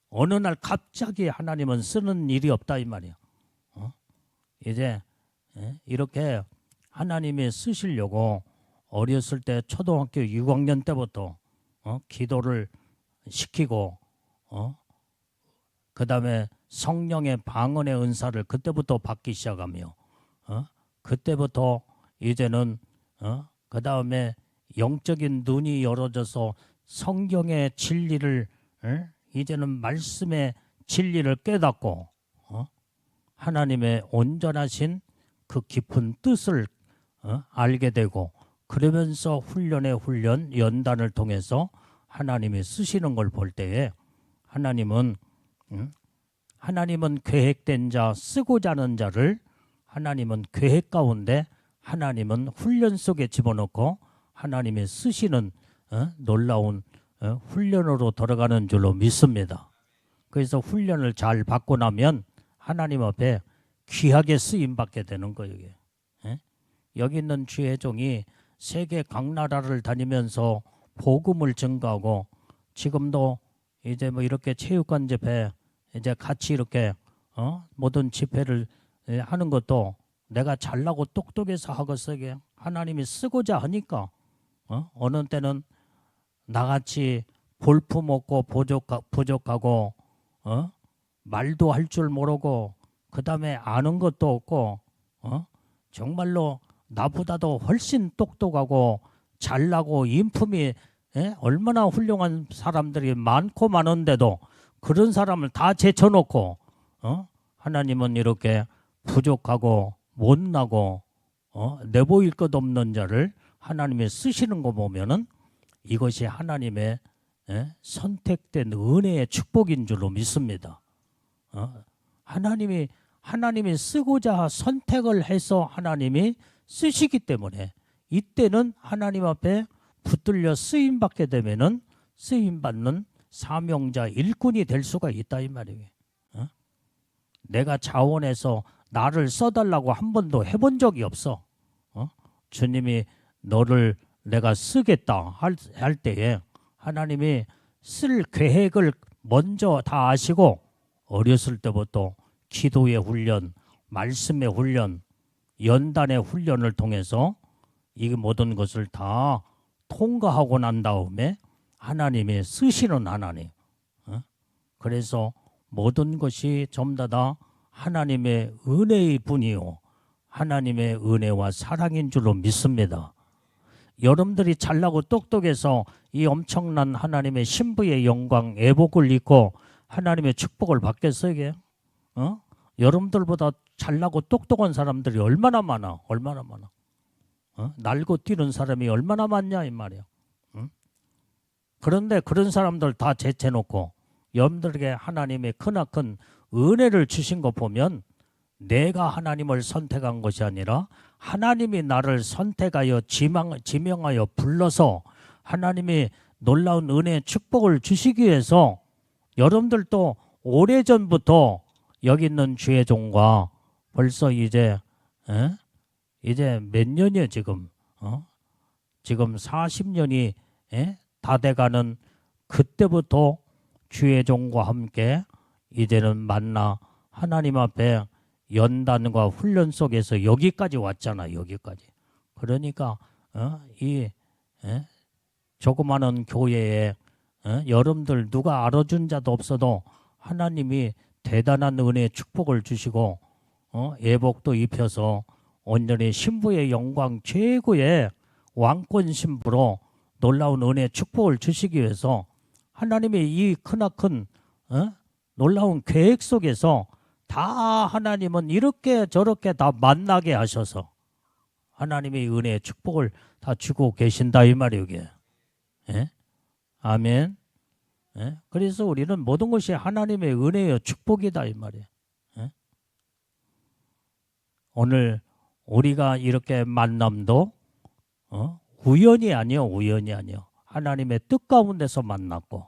어느 날 갑자기 하나님은 쓰는 일이 없다 이 말이에요. 이제 이렇게 하나님이 쓰시려고 어렸을 때 초등학교 6학년 때부터 기도를 시키고 그 다음에 성령의 방언의 은사를 그때부터 받기 시작하며 그때부터 이제는 그 다음에 영적인 눈이 열어져서 성경의 진리를 이제는 말씀의 진리를 깨닫고 하나님의 온전하신 그 깊은 뜻을 알게 되고 그러면서 훈련의 훈련 연단을 통해서 하나님이 쓰시는 걸 볼 때에 하나님은 계획된 자 쓰고자 하는 자를 하나님은 계획 가운데 하나님은 훈련 속에 집어넣고 하나님이 쓰시는 놀라운 훈련으로 들어가는 줄로 믿습니다. 그래서 훈련을 잘 받고 나면 하나님 앞에 귀하게 쓰임받게 되는 거예요. 이게. 여기 있는 주의 종이 세계 각 나라를 다니면서 복음을 증거하고 지금도 이제 뭐 이렇게 체육관 집회 이제 같이 이렇게 모든 집회를 하는 것도 내가 잘나고 똑똑해서 하겠어. 이게 하나님이 쓰고자 하니까 어느 때는 나같이 볼품 없고 부족하고 말도 할 줄 모르고 그 다음에 아는 것도 없고 정말로 나보다도 훨씬 똑똑하고 잘나고 인품이 얼마나 훌륭한 사람들이 많고 많은데도 그런 사람을 다 제쳐놓고 하나님은 이렇게 부족하고 못나고 내보일 것 없는 자를 하나님이 쓰시는 거 보면은 이것이 하나님의 선택된 은혜의 축복인 줄로 믿습니다. 하나님이 쓰고자 선택을 해서 하나님이 쓰시기 때문에 이때는 하나님 앞에 붙들려 쓰임받게 되면은 쓰임받는 사명자 일꾼이 될 수가 있다 이 말이에요. 내가 자원해서 나를 써달라고 한 번도 해본 적이 없어. 주님이 너를 내가 쓰겠다 할 때에 하나님이 쓸 계획을 먼저 다 아시고 어렸을 때부터 기도의 훈련, 말씀의 훈련, 연단의 훈련을 통해서 이 모든 것을 다 통과하고 난 다음에 하나님이 쓰시는 하나님. 그래서 모든 것이 전부 다 하나님의 은혜의 분이요 하나님의 은혜와 사랑인 줄로 믿습니다. 여러분들이 잘나고 똑똑해서 이 엄청난 하나님의 신부의 영광, 애복을 입고 하나님의 축복을 받겠어요? 이게? 여러분들보다 잘나고 똑똑한 사람들이 얼마나 많아? 얼마나 많아? 날고 뛰는 사람이 얼마나 많냐 이 말이야. 그런데 그런 사람들 다 제쳐놓고 여러분들에게 하나님의 크나큰 은혜를 주신 거 보면 내가 하나님을 선택한 것이 아니라 하나님이 나를 선택하여 지명하여 불러서 하나님이 놀라운 은혜의 축복을 주시기 위해서 여러분들도 오래전부터 여기 있는 주의 종과 벌써 이제 몇 년이에요 지금 지금 40년이 다 돼가는 그때부터 주의 종과 함께 이제는 만나 하나님 앞에 연단과 훈련 속에서 여기까지 왔잖아. 여기까지. 그러니까 이 조그마한 교회에 여러분들 누가 알아준 자도 없어도 하나님이 대단한 은혜의 축복을 주시고 예복도 입혀서 온전히 신부의 영광 최고의 왕권 신부로 놀라운 은혜의 축복을 주시기 위해서 하나님의 이 크나큰 놀라운 계획 속에서 다 하나님은 이렇게 저렇게 다 만나게 하셔서 하나님의 은혜의 축복을 다 주고 계신다 이 말이에요. 이게. 아멘. 그래서 우리는 모든 것이 하나님의 은혜의 축복이다 이 말이에요. 오늘 우리가 이렇게 만남도 우연이 아니요. 우연이 아니요. 하나님의 뜻 가운데서 만났고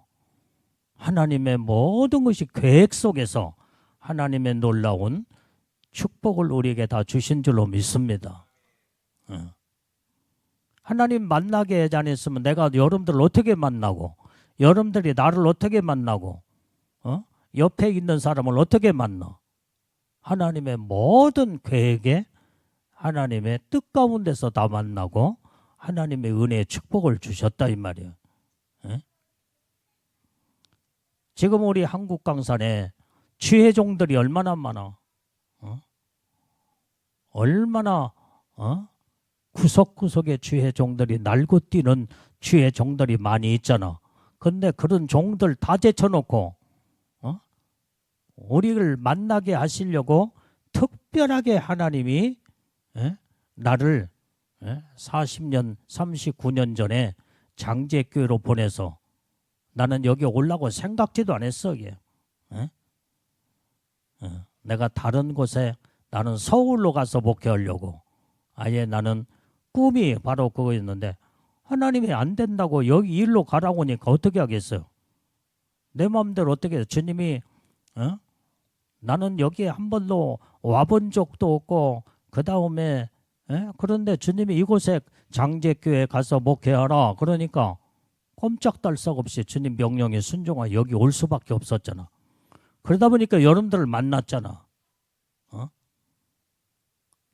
하나님의 모든 것이 계획 속에서 하나님의 놀라운 축복을 우리에게 다 주신 줄로 믿습니다. 하나님 만나게 하지 않았으면 내가 여러분들을 어떻게 만나고 여러분들이 나를 어떻게 만나고 옆에 있는 사람을 어떻게 만나. 하나님의 모든 계획에 하나님의 뜻 가운데서 다 만나고 하나님의 은혜의 축복을 주셨다 이 말이에요. 예? 지금 우리 한국 강산에 지혜종들이 얼마나 많아. 얼마나 구석구석에 지혜종들이 날고 뛰는 지혜종들이 많이 있잖아. 근데 그런 종들 다 제쳐놓고 우리를 만나게 하시려고 특별하게 하나님이 나를 40년, 39년 전에 장제교회로 보내서 나는 여기 오려고 생각지도 안 했어. 이게. 내가 다른 곳에 나는 서울로 가서 목회하려고 아예 나는 꿈이 바로 그거였는데 하나님이 안 된다고 여기 일로 가라고 하니까 어떻게 하겠어요? 내 마음대로 어떻게 해요? 주님이 나는 여기에 한 번도 와본 적도 없고 그 다음에 그런데 주님이 이곳에 장제교회 가서 목회하라 그러니까 꼼짝달싹 없이 주님 명령에 순종하여 여기 올 수밖에 없었잖아. 그러다 보니까 여러분들을 만났잖아.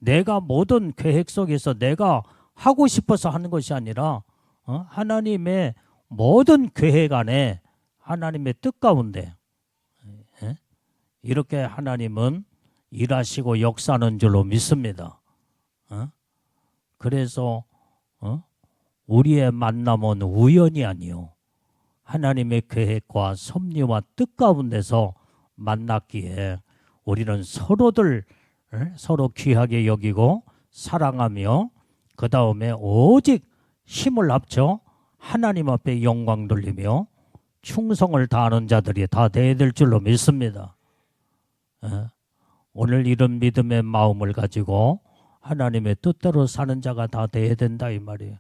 내가 모든 계획 속에서 내가 하고 싶어서 하는 것이 아니라 하나님의 모든 계획 안에 하나님의 뜻 가운데 이렇게 하나님은 일하시고 역사하는 줄로 믿습니다. 그래서 우리의 만남은 우연이 아니요 하나님의 계획과 섭리와 뜻 가운데서 만났기에 우리는 서로들 서로 귀하게 여기고 사랑하며 그 다음에 오직 힘을 합쳐 하나님 앞에 영광 돌리며 충성을 다하는 자들이 다 되어야 될 줄로 믿습니다. 오늘 이런 믿음의 마음을 가지고 하나님의 뜻대로 사는 자가 다 되어야 된다 이 말이에요.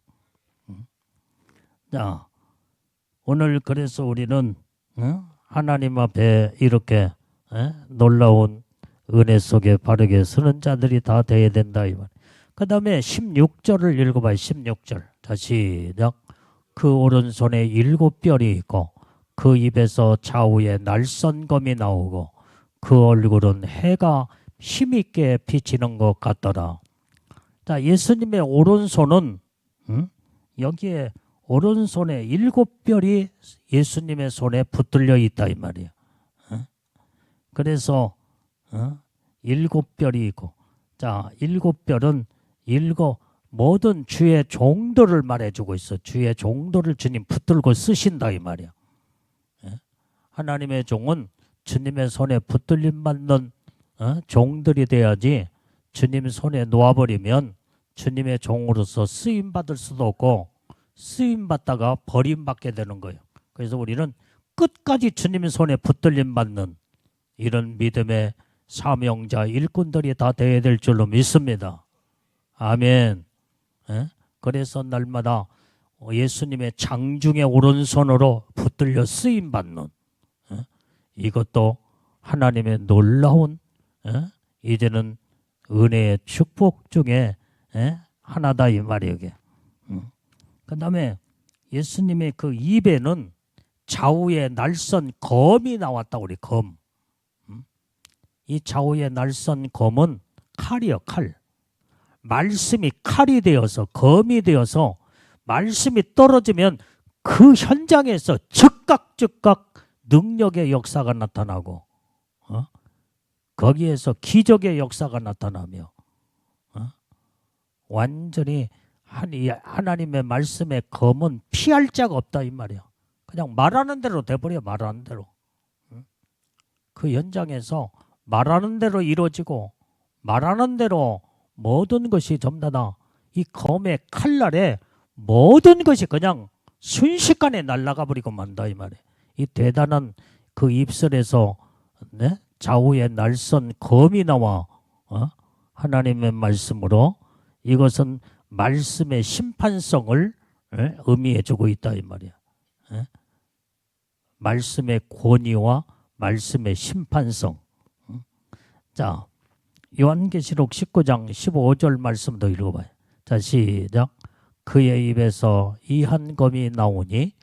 자, 오늘 그래서 우리는 하나님 앞에 이렇게 놀라운 은혜 속에 바르게 서는 자들이 다 되어야 된다 이 말. 그 다음에 16절을 읽어봐요. 16절. 자, 시작. 그 오른손에 7뼈리 있고 그 입에서 좌우에 날선검이 나오고 그 얼굴은 해가 힘있게 비치는 것 같더라. 자, 예수님의 오른손은 여기에 오른손에 7뼈리 예수님의 손에 붙들려 있다 이 말이에요. 그래서 7뼈리 있고, 자, 7뼈는 모든 주의 종들을 말해주고 있어. 주의 종들을 주님 붙들고 쓰신다 이 말이야. 하나님의 종은 주님의 손에 붙들림 받는 종들이 돼야지 주님 손에 놓아버리면 주님의 종으로서 쓰임 받을 수도 없고 쓰임 받다가 버림받게 되는 거예요. 그래서 우리는 끝까지 주님의 손에 붙들림 받는 이런 믿음의 사명자 일꾼들이 다 되어야 될 줄로 믿습니다. 아멘. 그래서 날마다 예수님의 장중의 오른손으로 붙들려 쓰임받는 이것도 하나님의 놀라운 이제는 은혜의 축복 중에 하나다 이 말이에요. 그 다음에 예수님의 그 입에는 좌우에 날선 검이 나왔다. 우리 검. 이 좌우에 날선 검은 칼이요, 칼. 말씀이 칼이 되어서 검이 되어서 말씀이 떨어지면 그 현장에서 즉각 능력의 역사가 나타나고 거기에서 기적의 역사가 나타나며 완전히 하나님의 말씀의 검은 피할 자가 없다 이 말이야. 그냥 말하는 대로 돼버려. 말하는 대로. 그 현장에서 말하는 대로 이루어지고 말하는 대로 모든 것이 전부 다 이 검의 칼날에 모든 것이 그냥 순식간에 날아가 버리고 만다 이 말이에요. 이 대단한 그 입술에서 좌우에 날선 검이 나와 하나님의 말씀으로 이것은 말씀의 심판성을 의미해 주고 있다 이 말이야. 말씀의 권위와 말씀의 심판성. 자, 요한계시록 19장 15절 말씀도 읽어봐요. 자, 시작. 그의 입에서 이 한 검이 나오니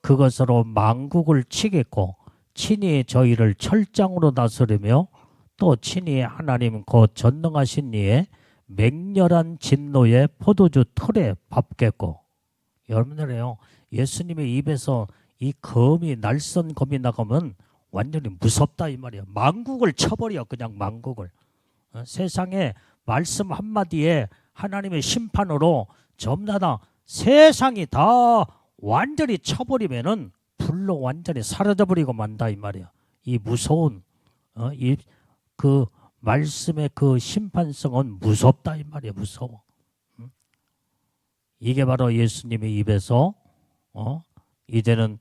그것으로 만국을 치겠고 친히 저희를 철장으로 다스리며 또 친히 하나님 곧 전능하신 이의 맹렬한 진노의 포도주 틀에 밥겠고. 여러분들이요, 예수님의 입에서 이 검이, 날선 검이 나가면 완전히 무섭다 이 말이에요. 만국을 쳐버려. 그냥 만국을. 세상에 말씀 한마디에 하나님의 심판으로 전부 다 세상이 다 완전히 쳐버리면은 불로 완전히 사라져버리고 만다 이 말이야. 이 무서운 그 말씀의 그 심판성은 무섭다 이 말이야. 무서워. 이게 바로 예수님의 입에서 이제는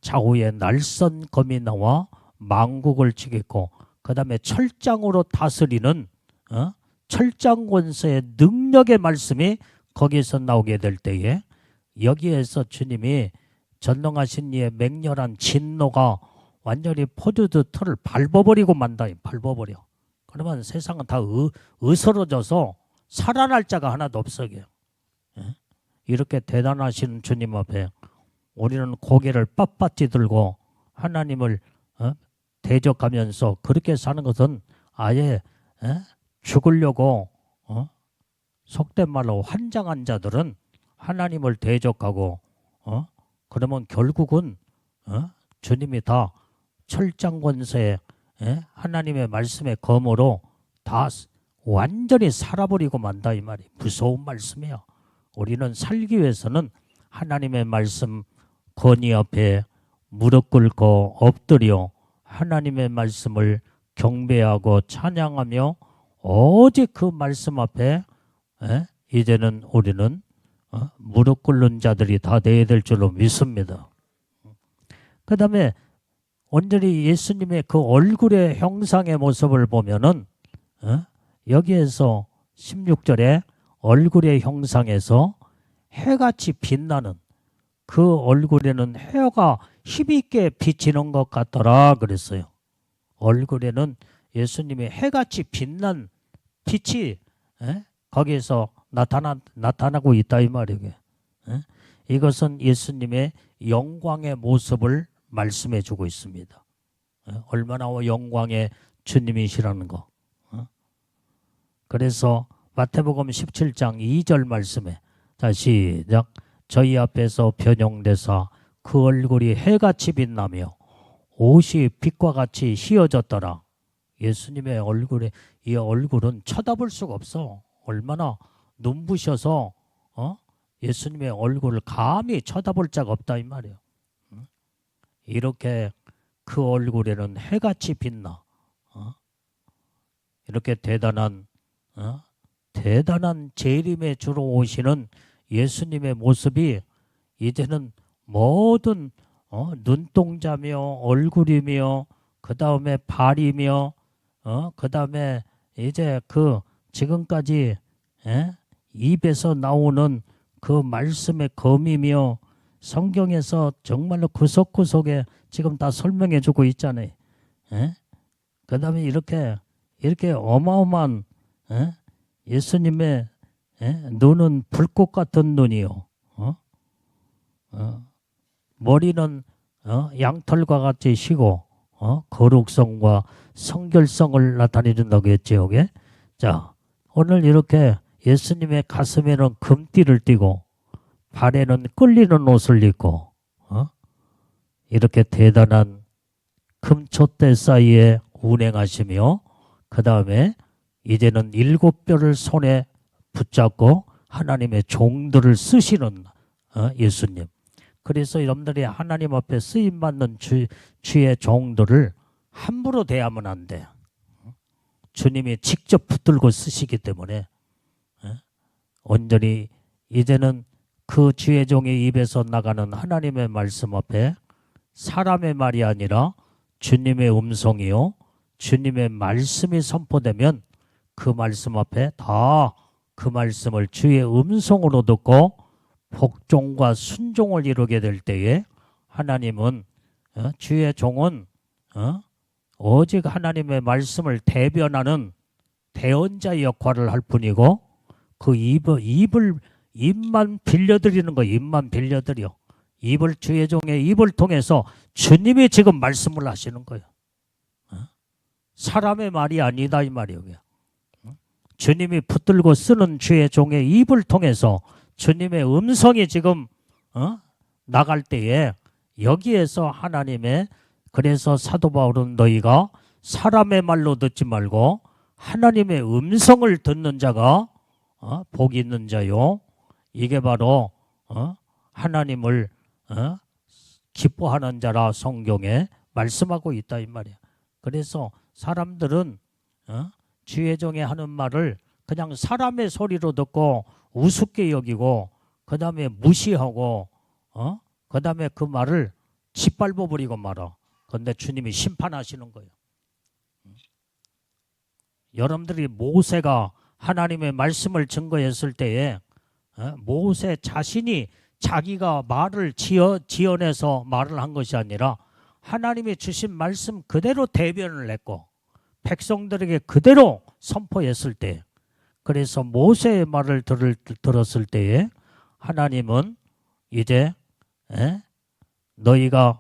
좌우에 날선 검이 나와 만국을 치겠고, 그 다음에 철장으로 다스리는 철장 권세의 능력의 말씀이 거기에서 나오게 될 때에, 여기에서 주님이 전능하신 이의 맹렬한 진노가 완전히 포도주 틀을 밟아버리고 만다. 밟아버려. 그러면 세상은 다 으스러져서 살아날 자가 하나도 없어요. 이렇게 대단하신 주님 앞에 우리는 고개를 빳빳이 들고 하나님을 대적하면서 그렇게 사는 것은 아예 죽으려고 속된 말로 환장한 자들은 하나님을 대적하고 그러면 결국은 주님이 다 철장권세에 하나님의 말씀의 검으로 다 완전히 살아버리고 만다 이 말이. 무서운 말씀이야. 우리는 살기 위해서는 하나님의 말씀 권위 앞에 무릎 꿇고 엎드려 하나님의 말씀을 경배하고 찬양하며 오직 그 말씀 앞에 이제는 우리는 무릎 꿇는 자들이 다 되어야 될 줄로 믿습니다. 그 다음에 온전히 예수님의 그 얼굴의 형상의 모습을 보면은 여기에서 16절에 얼굴의 형상에서 해같이 빛나는 그 얼굴에는 해가 힘있게 비치는 것 같더라 그랬어요. 얼굴에는 예수님의 해같이 빛난 빛이 거기에서 나타나고 있다 이 말이에요. 이것은 예수님의 영광의 모습을 말씀해 주고 있습니다. 얼마나 영광의 주님이시라는 거. 그래서 마태복음 17장 2절 말씀에, 자 시작. 저희 앞에서 변형되사 그 얼굴이 해같이 빛나며 옷이 빛과 같이 휘어졌더라. 예수님의 얼굴에, 이 얼굴은 쳐다볼 수가 없어. 얼마나 눈부셔서 예수님의 얼굴을 감히 쳐다볼 자가 없다 이 말이에요. 이렇게 그 얼굴에는 해같이 빛나. 이렇게 대단한 재림의 주로 오시는 예수님의 모습이 이제는 모든 눈동자며 얼굴이며 그 다음에 발이며 그 다음에 이제 그 지금까지 입에서 나오는 그 말씀의 검이며 성경에서 정말로 구석구석에 지금 다 설명해 주고 있잖아요. 그 다음에 이렇게 어마어마한 예수님의 눈은 불꽃 같은 눈이요. 머리는 양털과 같이 시고 거룩성과 성결성을 나타내준다고 했죠. 자, 오늘 이렇게 예수님의 가슴에는 금띠를 띠고 발에는 끌리는 옷을 입고 이렇게 대단한 금촛대 사이에 운행하시며 그 다음에 이제는 7뼈를 손에 붙잡고 하나님의 종들을 쓰시는 예수님. 그래서 여러분들이 하나님 앞에 쓰임받는 주의 종들을 함부로 대하면 안 돼. 주님이 직접 붙들고 쓰시기 때문에 온전히 이제는 그 주의 종의 입에서 나가는 하나님의 말씀 앞에 사람의 말이 아니라 주님의 음성이요 주님의 말씀이 선포되면 그 말씀 앞에 다 그 말씀을 주의 음성으로 듣고 복종과 순종을 이루게 될 때에 하나님은 주의 종은 오직 하나님의 말씀을 대변하는 대언자의 역할을 할 뿐이고 그 입만 빌려드리는 거, 입만 빌려드려. 입을 주의 종의 입을 통해서 주님이 지금 말씀을 하시는 거예요. 사람의 말이 아니다 이 말이에요. 주님이 붙들고 쓰는 주의 종의 입을 통해서 주님의 음성이 지금 나갈 때에 여기에서 하나님의, 그래서 사도 바울은 너희가 사람의 말로 듣지 말고 하나님의 음성을 듣는 자가 복이 있는 자요. 이게 바로 하나님을 기뻐하는 자라 성경에 말씀하고 있다 이 말이야. 그래서 사람들은 주의 종이 하는 말을 그냥 사람의 소리로 듣고 우습게 여기고 그 다음에 무시하고 그 다음에 그 말을 짓밟아 버리고 말아. 그런데 주님이 심판하시는 거예요. 여러분들이 모세가 하나님의 말씀을 증거했을 때에 모세 자신이 자기가 말을 지어내서 말을 한 것이 아니라 하나님이 주신 말씀 그대로 대변을 했고 백성들에게 그대로 선포했을 때, 그래서 모세의 말을 들었을 때에 하나님은 이제 너희가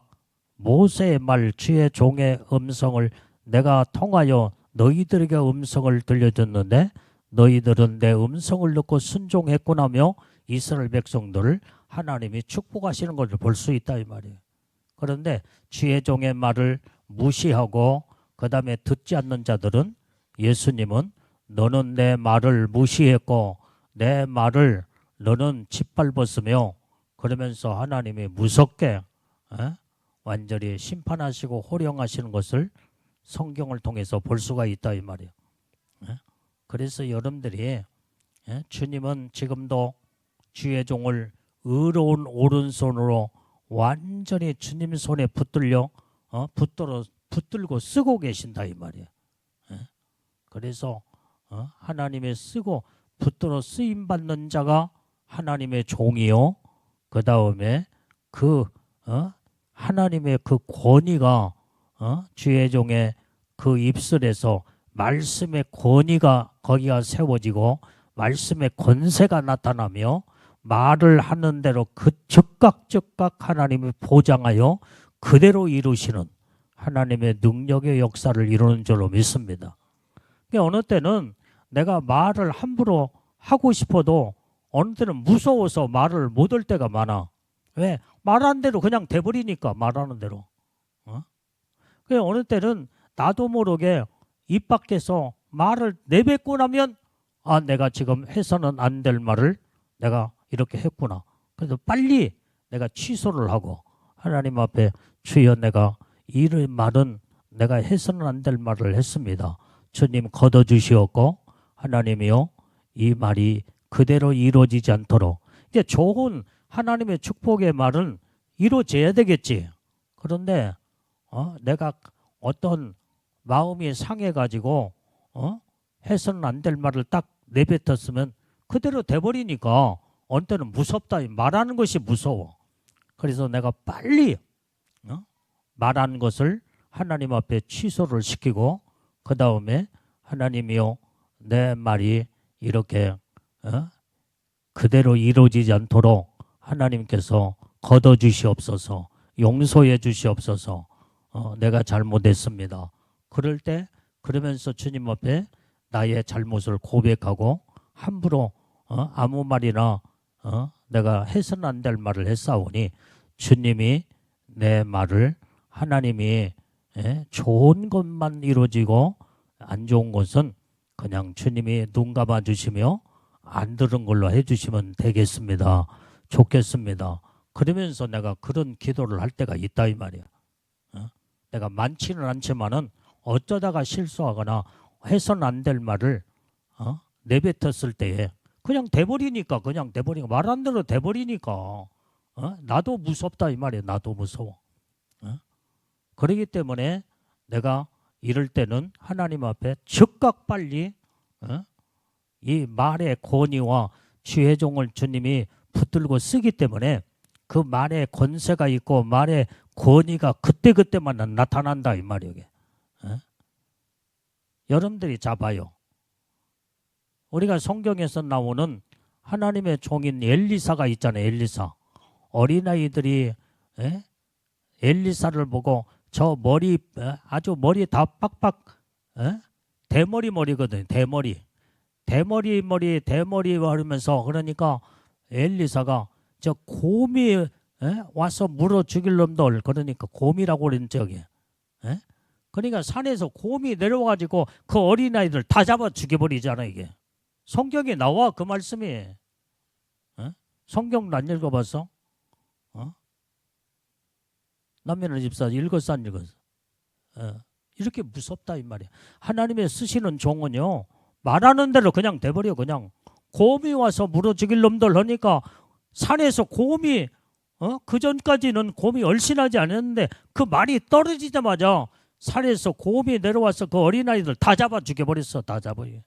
모세의 말 주의 종의 음성을 내가 통하여 너희들에게 음성을 들려줬는데 너희들은 내 음성을 듣고 순종했구나며 이스라엘 백성들을 하나님이 축복하시는 것을 볼 수 있다 이 말이에요. 그런데 주의 종의 말을 무시하고 그 다음에 듣지 않는 자들은 예수님은 너는 내 말을 무시했고 내 말을 너는 짓밟았으며 그러면서 하나님이 무섭게 완전히 심판하시고 호령하시는 것을 성경을 통해서 볼 수가 있다 이 말이에요. 그래서 여러분들이 주님은 지금도 주의 종을 의로운 오른손으로 완전히 주님 손에 붙들고 쓰고 계신다 이 말이에요. 그래서 하나님의 쓰고 붙들어 쓰임 받는 자가 하나님의 종이요. 그 다음에 그 하나님의 그 권위가 주의 종의 그 입술에서 말씀의 권위가 거기가 세워지고 말씀의 권세가 나타나며 말을 하는 대로 그 즉각 하나님이 보장하여 그대로 이루시는 하나님의 능력의 역사를 이루는 줄로 믿습니다. 어느 때는 내가 말을 함부로 하고 싶어도 어느 때는 무서워서 말을 못 할 때가 많아. 왜? 말하는 대로 그냥 돼버리니까 말하는 대로. 어느 때는 나도 모르게 입 밖에서 말을 내뱉고 나면 내가 지금 해서는 안 될 말을 내가 이렇게 했구나. 그래서 빨리 내가 취소를 하고 하나님 앞에 주여 내가 이 말은 내가 해서는 안 될 말을 했습니다. 주님 걷어주시었고 하나님이요 이 말이 그대로 이루어지지 않도록 이제 좋은 하나님의 축복의 말은 이루어져야 되겠지. 그런데 내가 어떤 마음이 상해가지고 해서는 안 될 말을 딱 내뱉었으면 그대로 돼버리니까 어느 때는 무섭다. 말하는 것이 무서워. 그래서 내가 빨리 말하는 것을 하나님 앞에 취소를 시키고 그 다음에 하나님이요 내 말이 이렇게 그대로 이루어지지 않도록 하나님께서 걷어주시옵소서, 용서해 주시옵소서. 내가 잘못했습니다. 그럴 때 그러면서 주님 앞에 나의 잘못을 고백하고 함부로 아무 말이나 내가 해서는 안 될 말을 했사오니 주님이 내 말을 하나님이 좋은 것만 이루어지고 안 좋은 것은 그냥 주님이 눈 감아 주시며 안 들은 걸로 해주시면 되겠습니다. 좋겠습니다. 그러면서 내가 그런 기도를 할 때가 있다 이 말이야. 내가 많지는 않지만은 어쩌다가 실수하거나 해서는 안 될 말을 내뱉었을 때에 그냥 돼버리니까 말한 대로 돼버리니까 나도 무섭다 이 말이야. 나도 무서워. 그렇기 때문에 내가 이럴 때는 하나님 앞에 즉각 빨리 이 말의 권위와 주의 종을 주님이 붙들고 쓰기 때문에 그 말에 권세가 있고 말의 권위가 그때그때만 나타난다 이 말이에요. 여러분들이 잡아요. 우리가 성경에서 나오는 하나님의 종인 엘리사가 있잖아요. 엘리사. 어린아이들이 엘리사를 보고 저 머리 아주 머리 다 빡빡 대머리 머리거든요. 대머리. 대머리 하면서 그러니까 엘리사가 저 곰이 와서 물어 죽일 놈들 그러니까 곰이라고 그런 적이 그러니까 산에서 곰이 내려와가지고 그 어린아이들 다 잡아 죽여버리잖아 이게. 성경에 나와 그 말씀이. 성경도 안 읽어봤어? 남면의 집사 읽었어 안 읽었어? 이렇게 무섭다 이 말이야. 하나님의 쓰시는 종은요 말하는 대로 그냥 돼버려. 그냥 곰이 와서 물어 죽일 놈들 하니까 산에서 곰이 그 전까지는 곰이 얼씬하지 않았는데 그 말이 떨어지자마자 산에서 곰이 내려와서 그 어린아이들 다 잡아 죽여버렸어. 다 잡아요.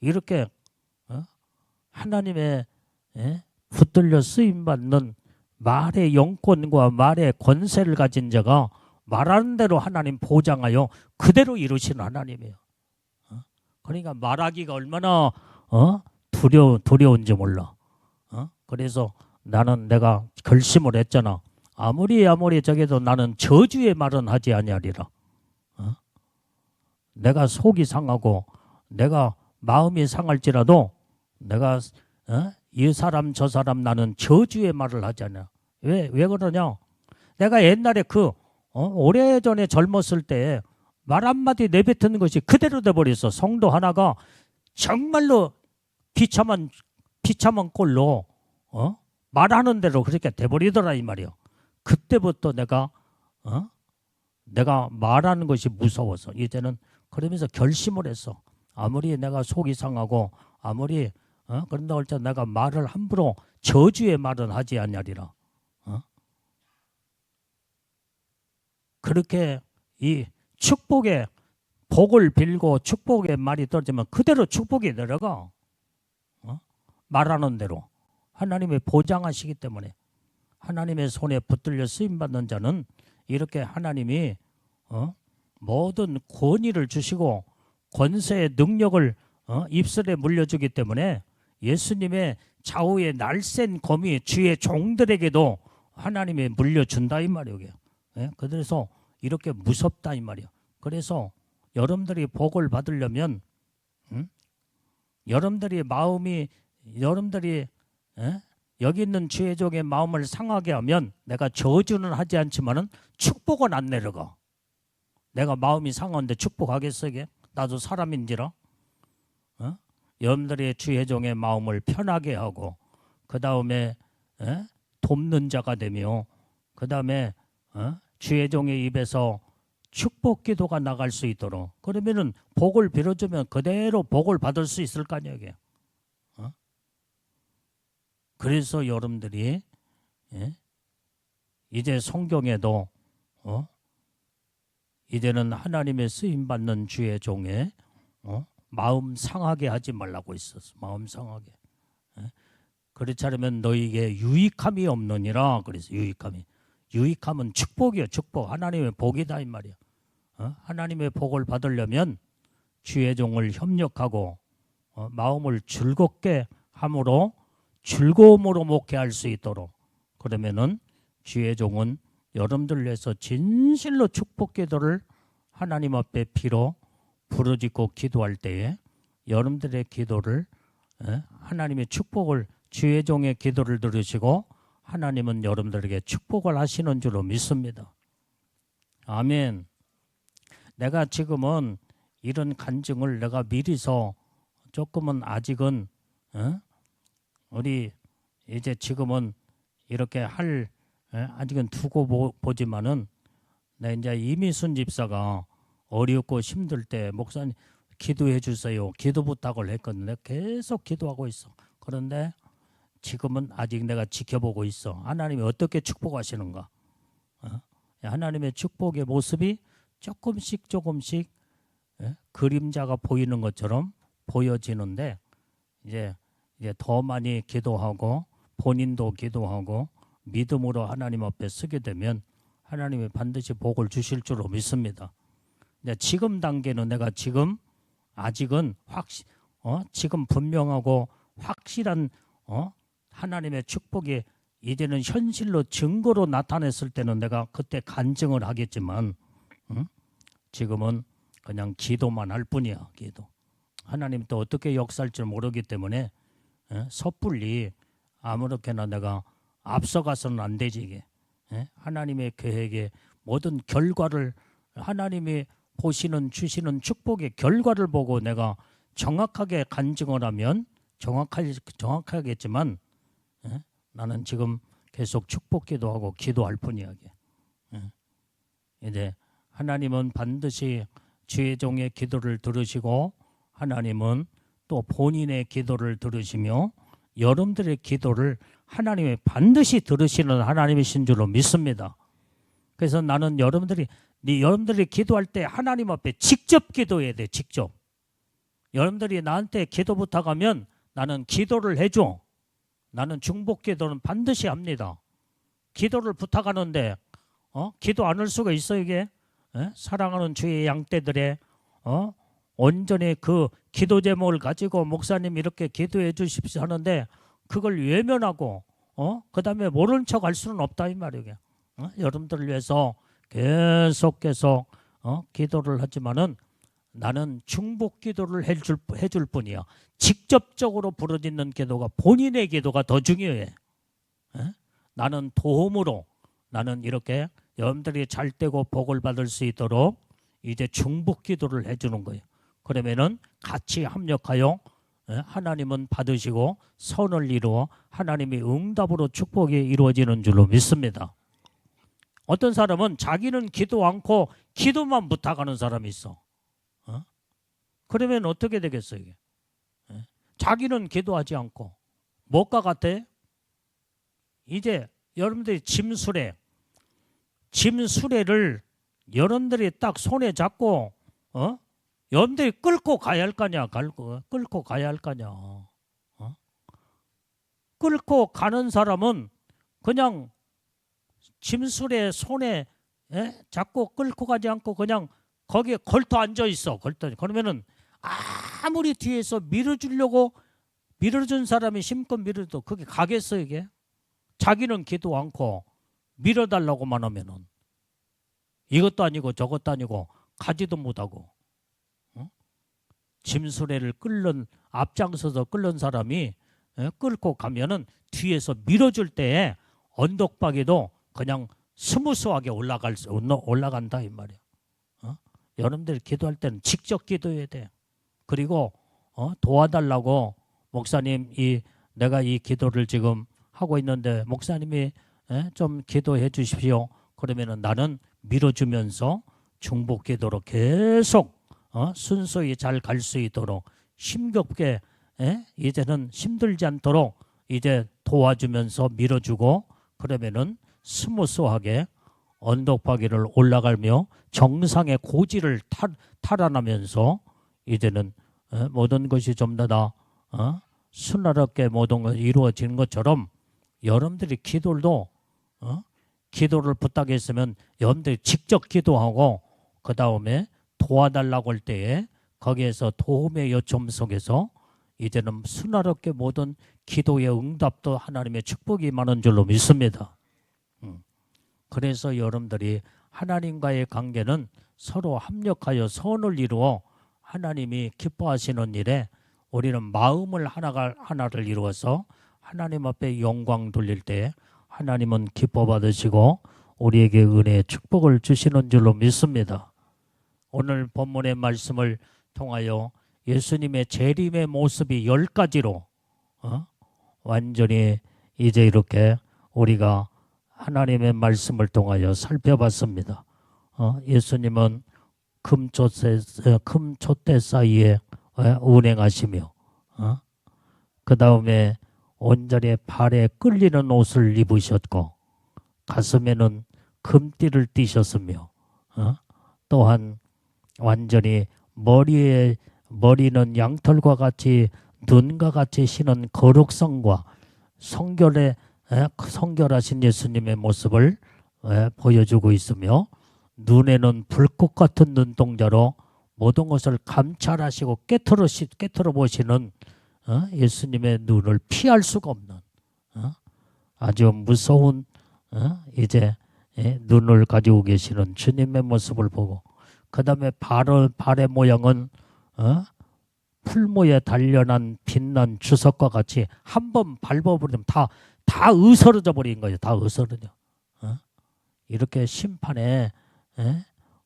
이렇게 하나님의 붙들려 쓰임받는 말의 영권과 말의 권세를 가진 자가 말하는 대로 하나님 보장하여 그대로 이루시는 하나님이에요. 그러니까 말하기가 얼마나 두려운지 몰라. 그래서 나는 내가 결심을 했잖아. 아무리 저게도 나는 저주의 말은 하지 아니하리라. 내가 속이 상하고 내가 마음이 상할지라도 내가 이 사람 저 사람 나는 저주의 말을 하지 않아. 왜 그러냐? 내가 옛날에 오래전에 젊었을 때 말 한마디 내뱉는 것이 그대로 돼버렸어. 성도 하나가 정말로 비참한 꼴로 말하는 대로 그렇게 돼버리더라 이 말이야. 그때부터 내가 말하는 것이 무서워서 이제는 그러면서 결심을 했어. 아무리 내가 속이 상하고 아무리 그런다 할지라도 내가 말을 함부로 저주의 말은 하지 아니하리라. 그렇게 이 축복의 복을 빌고 축복의 말이 떨어지면 그대로 축복이 내려가. 말하는 대로 하나님이 보장하시기 때문에 하나님의 손에 붙들려 쓰임받는 자는 이렇게 하나님이 모든 권위를 주시고 권세의 능력을 입술에 물려주기 때문에 예수님의 좌우에 날쌘 검이 주의 종들에게도 하나님이 물려준다 이 말이에요. 그래서 이렇게 무섭다 이 말이야. 그래서 여러분들이 복을 받으려면 여러분들이 여기 있는 주의 종의 마음을 상하게 하면 내가 저주는 하지 않지만은 축복은 안 내려가. 내가 마음이 상한데 축복하겠어 이게? 나도 사람인지라. 여러분들이 주의 종의 마음을 편하게 하고 그 다음에 돕는 자가 되며 그 다음에 주의 종의 입에서 축복 기도가 나갈 수 있도록 그러면은 복을 빌어주면 그대로 복을 받을 수 있을 거 아니에요 이게. 그래서 여러분들이 이제 성경에도 이제는 하나님의 쓰임받는 주의 종의 마음 상하게 하지 말라고 있었어. 마음 상하게. 그렇지 않으면 너희에게 유익함이 없느니라. 그래서 유익함은 축복이요. 축복. 하나님의 복이다 이 말이야. 하나님의 복을 받으려면 주의 종을 협력하고 마음을 즐겁게 함으로 즐거움으로 목회할 수 있도록 그러면은 주의 종은 여러분들 위해서 진실로 축복 기도를 하나님 앞에 비로 부르짖고 기도할 때에 여러분들의 기도를 하나님의 축복을 주의 종의 기도를 들으시고 하나님은 여러분들에게 축복을 하시는 줄로 믿습니다. 아멘. 내가 지금은 이런 간증을 내가 미리서 조금은 아직은 우리 이제 지금은 이렇게 아직은 두고 보지만은 내 이제 이미순 집사가 어렵고 힘들 때 목사님 기도해 주세요. 기도 부탁을 했거든요. 계속 기도하고 있어. 그런데 지금은 아직 내가 지켜보고 있어. 하나님이 어떻게 축복하시는가. 하나님의 축복의 모습이 조금씩 그림자가 보이는 것처럼 보여지는데 이제 더 많이 기도하고 본인도 기도하고 믿음으로 하나님 앞에 서게 되면 하나님이 반드시 복을 주실 줄로 믿습니다. 지금 단계는 내가 지금 아직은 지금 분명하고 확실한 하나님의 축복이 이제는 현실로 증거로 나타냈을 때는 내가 그때 간증을 하겠지만 지금은 그냥 기도만 할 뿐이야. 기도. 하나님 또 어떻게 역사할 줄 모르기 때문에 섣불리 아무렇게나 내가 앞서가서는 안 되지 이게. 하나님의 계획에 모든 결과를 하나님이 보시는 주시는 축복의 결과를 보고 내가 정확하게 간증을 하면 정확하겠지만 나는 지금 계속 축복 기도하고 기도할 뿐이야. 이제 하나님은 반드시 주의 종의 기도를 들으시고 하나님은 또 본인의 기도를 들으시며 여러분들의 기도를 하나님이 반드시 들으시는 하나님이신 줄로 믿습니다. 그래서 나는 여러분들이 기도할 때 하나님 앞에 직접 기도해야 돼. 직접. 여러분들이 나한테 기도 부탁하면 나는 기도를 해줘. 나는 중복 기도는 반드시 합니다. 기도를 부탁하는데 기도 안 할 수가 있어 이게? 사랑하는 주의 양떼들의 온전히 그 기도 제목을 가지고 목사님 이렇게 기도해 주십시오 하는데 그걸 외면하고 그 다음에 모른 척 할 수는 없다 이 말이에요. 여러분들을 위해서 계속 기도를 하지만은 나는 중복 기도를 해줄 뿐이야. 직접적으로 부르짖는 기도가 본인의 기도가 더 중요해. 나는 도움으로 나는 이렇게 여러분들이 잘 되고 복을 받을 수 있도록 이제 중복 기도를 해주는 거예요. 그러면은 같이 합력하여 하나님은 받으시고 선을 이루어 하나님이 응답으로 축복이 이루어지는 줄로 믿습니다. 어떤 사람은 자기는 기도 않고 기도만 부탁하는 사람이 있어. 그러면 어떻게 되겠어요 이게? 자기는 기도하지 않고 뭐가 같아? 이제 여러분들이 짐수레를 여러분들이 딱 손에 잡고 여러분들이 끌고 가야 할 거냐? 끌고 가야 할 거냐? 끌고 가는 사람은 그냥 짐수레 손에 잡고 끌고 가지 않고 그냥 거기에 걸터 앉아 있어. 그러면은 아무리 뒤에서 밀어준 사람이 심껏 밀어도 그게 가겠어 이게? 자기는 기도 않고 밀어달라고만 하면은 이것도 아니고 저것도 아니고 가지도 못하고 짐수레를 앞장서서 끌는 사람이 끌고 가면은 뒤에서 밀어줄 때에 언덕바위도 그냥 스무스하게 올라간다 이 말이야. 여러분들 기도할 때는 직접 기도해야 돼. 그리고 도와달라고 목사님 내가 이 기도를 지금 하고 있는데 목사님이 좀 기도해 주십시오. 그러면은 나는 밀어주면서 중복 기도로 계속 순수히 잘 갈 수 있도록 힘겹게 이제는 힘들지 않도록 이제 도와주면서 밀어주고 그러면은 스무스하게 언덕바위를 올라가며 정상의 고지를 탈환하면서 이제는 모든 것이 좀 더 순화롭게 모든 것이 이루어지는 것처럼 여러분들이 기도를 부탁했으면 여러분들이 직접 기도하고 그 다음에 도와달라고 할 때에 거기에서 도움의 요청 속에서 이제는 순화롭게 모든 기도의 응답도 하나님의 축복이 많은 줄로 믿습니다. 그래서 여러분들이 하나님과의 관계는 서로 합력하여 선을 이루어 하나님이 기뻐하시는 일에 우리는 마음을 하나를 이루어서 하나님 앞에 영광 돌릴 때 하나님은 기뻐 받으시고 우리에게 은혜의 축복을 주시는 줄로 믿습니다. 오늘 본문의 말씀을 통하여 예수님의 재림의 모습이 10가지로 완전히 이제 이렇게 우리가 하나님의 말씀을 통하여 살펴봤습니다. 예수님은 금초대 사이에 운행하시며 그 다음에 온전히 발에 끌리는 옷을 입으셨고 가슴에는 금띠를 띠셨으며 또한 완전히 머리는 양털과 같이 눈과 같이 신은 거룩성과 성결하신 예수님의 모습을 보여주고 있으며 눈에는 불꽃 같은 눈동자로 모든 것을 감찰하시고 깨트려 보시는 예수님의 눈을 피할 수가 없는 아주 무서운 이제 눈을 가지고 계시는 주님의 모습을 보고 그 다음에 발의 모양은 풀모에 단련한 빛난 주석과 같이 한 번 밟아버리면 다 으스러져 버린 거예요. 다 으스러져. 이렇게 심판에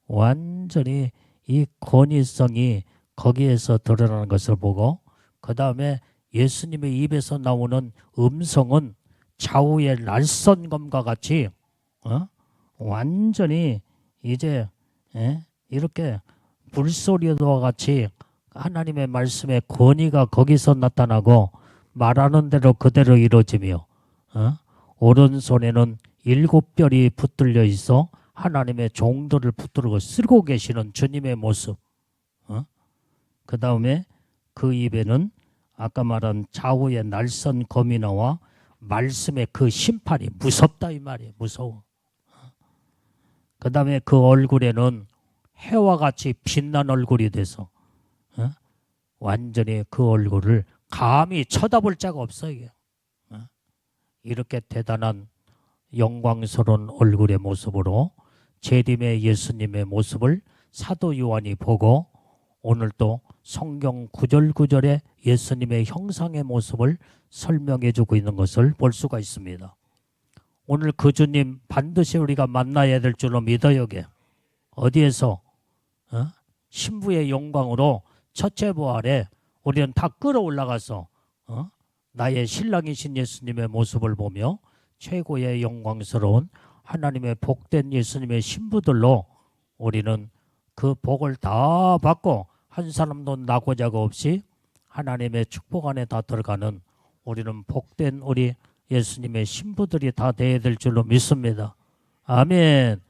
완전히 이 권위성이 거기에서 드러나는 것을 보고, 그 다음에 예수님의 입에서 나오는 음성은 좌우의 날선검과 같이 완전히 이제 이렇게 불소리와 같이 하나님의 말씀의 권위가 거기서 나타나고 말하는 대로 그대로 이루어지며 오른손에는 7별이 붙들려 있어 하나님의 종들을 붙들고 쓰고 계시는 주님의 모습. 그 다음에 그 입에는 아까 말한 좌우의 날선 검이 나와 말씀의 그 심판이 무섭다 이 말이에요. 무서워. 그 다음에 그 얼굴에는 해와 같이 빛난 얼굴이 돼서 완전히 그 얼굴을 감히 쳐다볼 자가 없어요. 이게. 이렇게 대단한 영광스러운 얼굴의 모습으로 재림의 예수님의 모습을 사도 요한이 보고 오늘 또 성경 구절구절에 예수님의 형상의 모습을 설명해 주고 있는 것을 볼 수가 있습니다. 오늘 그 주님 반드시 우리가 만나야 될 줄로 믿어요. 어디에서? 신부의 영광으로 첫째 부활에 우리는 다 끌어올라가서 나의 신랑이신 예수님의 모습을 보며 최고의 영광스러운 하나님의 복된 예수님의 신부들로 우리는 그 복을 다 받고 한 사람도 나고자가 없이 하나님의 축복 안에 다 들어가는 우리는 복된 우리 예수님의 신부들이 다 되어야 될 줄로 믿습니다. 아멘.